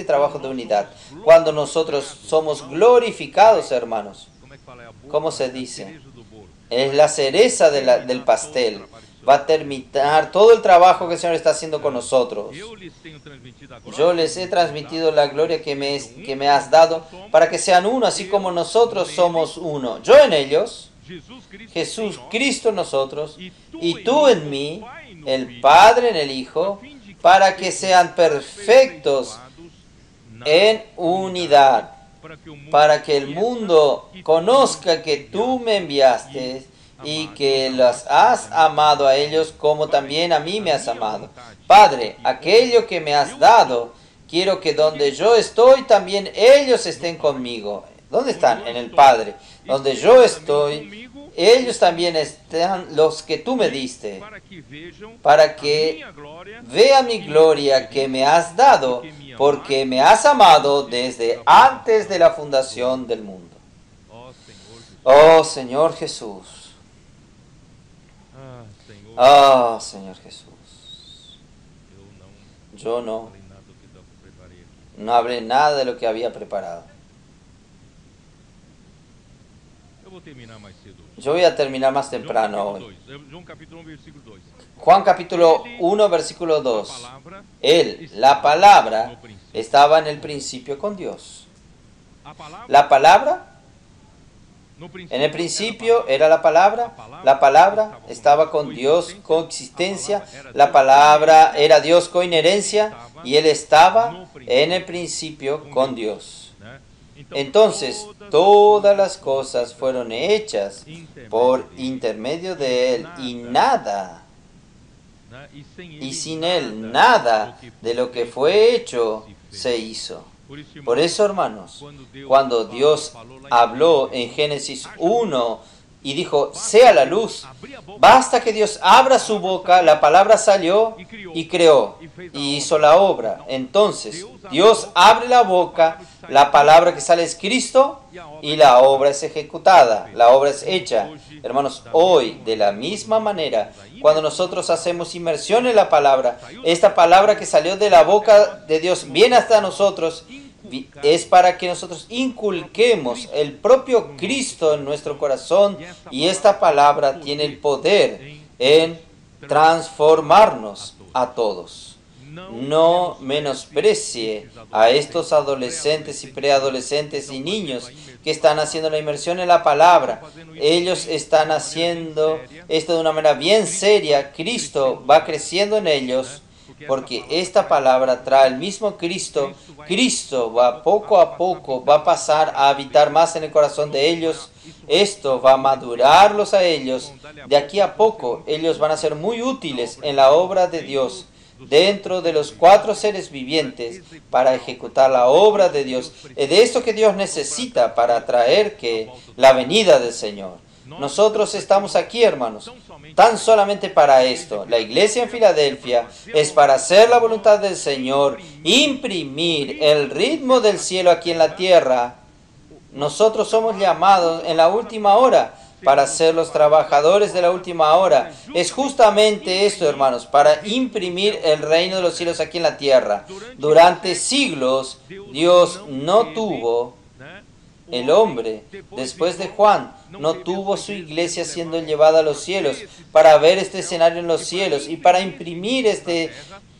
A: trabajo de unidad. Cuando nosotros somos glorificados, hermanos, ¿cómo se dice? Es la cereza del pastel. Va a terminar todo el trabajo que el Señor está haciendo con nosotros. Yo les he transmitido la gloria que me has dado, para que sean uno, así como nosotros somos uno. Yo en ellos, Jesús Cristo en nosotros, y tú en mí, el Padre en el Hijo, para que sean perfectos en unidad, para que el mundo conozca que tú me enviaste y que los has amado a ellos como también a mí me has amado. Padre, aquello que me has dado, quiero que donde yo estoy también ellos estén conmigo. ¿Dónde están? En el Padre. Donde yo estoy, ellos también están los que tú me diste, para que vea mi gloria que me has dado, porque me has amado desde antes de la fundación del mundo. Oh Señor Jesús. Oh Señor Jesús. Yo no hablé nada de lo que había preparado. Yo voy a terminar más temprano hoy. Juan capítulo 1, versículo 2. Él, la palabra, estaba en el principio con Dios. La palabra, en el principio era la palabra estaba con Dios, coexistencia, la palabra era Dios, coinherencia, y Él estaba en el principio con Dios. Entonces, todas las cosas fueron hechas por intermedio de Él, y sin Él, nada de lo que fue hecho se hizo. Por eso, hermanos, cuando Dios habló en Génesis 1 y dijo, sea la luz, basta que Dios abra su boca, la palabra salió y creó, y hizo la obra. Entonces, Dios abre la boca, la palabra que sale es Cristo, y la obra es ejecutada, la obra es hecha. Hermanos, hoy, de la misma manera, cuando nosotros hacemos inmersión en la palabra, esta palabra que salió de la boca de Dios viene hasta nosotros, es para que nosotros inculquemos el propio Cristo en nuestro corazón, y esta palabra tiene el poder en transformarnos a todos. No menosprecie a estos adolescentes y preadolescentes y niños que están haciendo la inmersión en la palabra. Ellos están haciendo esto de una manera bien seria. Cristo va creciendo en ellos, porque esta palabra trae el mismo Cristo. Cristo va poco a poco, va a pasar a habitar más en el corazón de ellos. Esto va a madurarlos a ellos. De aquí a poco, ellos van a ser muy útiles en la obra de Dios, dentro de los 4 seres vivientes, para ejecutar la obra de Dios. Es de esto que Dios necesita para traer la venida del Señor. Nosotros estamos aquí, hermanos, tan solamente para esto. La iglesia en Filadelfia es para hacer la voluntad del Señor, imprimir el ritmo del cielo aquí en la tierra. Nosotros somos llamados en la última hora para ser los trabajadores de la última hora. Es justamente esto, hermanos, para imprimir el reino de los cielos aquí en la tierra. Durante siglos, Dios no tuvo, el hombre, después de Juan, no tuvo su iglesia siendo llevada a los cielos para ver este escenario en los cielos y para imprimir este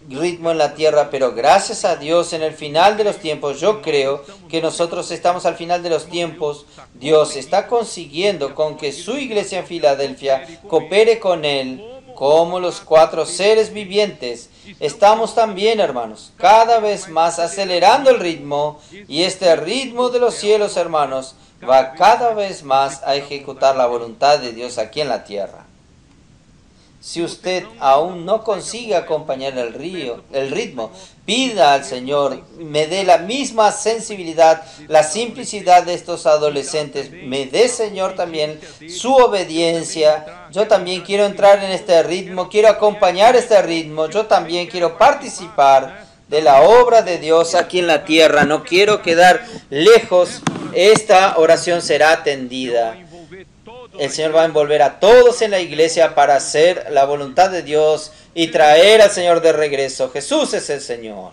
A: ritmo en la tierra. Pero gracias a Dios, en el final de los tiempos, yo creo que nosotros estamos al final de los tiempos. Dios está consiguiendo con que su iglesia en Filadelfia coopere con Él como los 4 seres vivientes. Estamos también, hermanos, cada vez más acelerando el ritmo, y este ritmo de los cielos, hermanos, va cada vez más a ejecutar la voluntad de Dios aquí en la tierra. Si usted aún no consigue acompañar el ritmo, pida al Señor, me dé la misma sensibilidad, la simplicidad de estos adolescentes. Me dé, Señor, también su obediencia. Yo también quiero entrar en este ritmo, quiero acompañar este ritmo. Yo también quiero participar de la obra de Dios aquí en la tierra. No quiero quedar lejos. Esta oración será atendida. El Señor va a envolver a todos en la iglesia para hacer la voluntad de Dios y traer al Señor de regreso. Jesús es el Señor.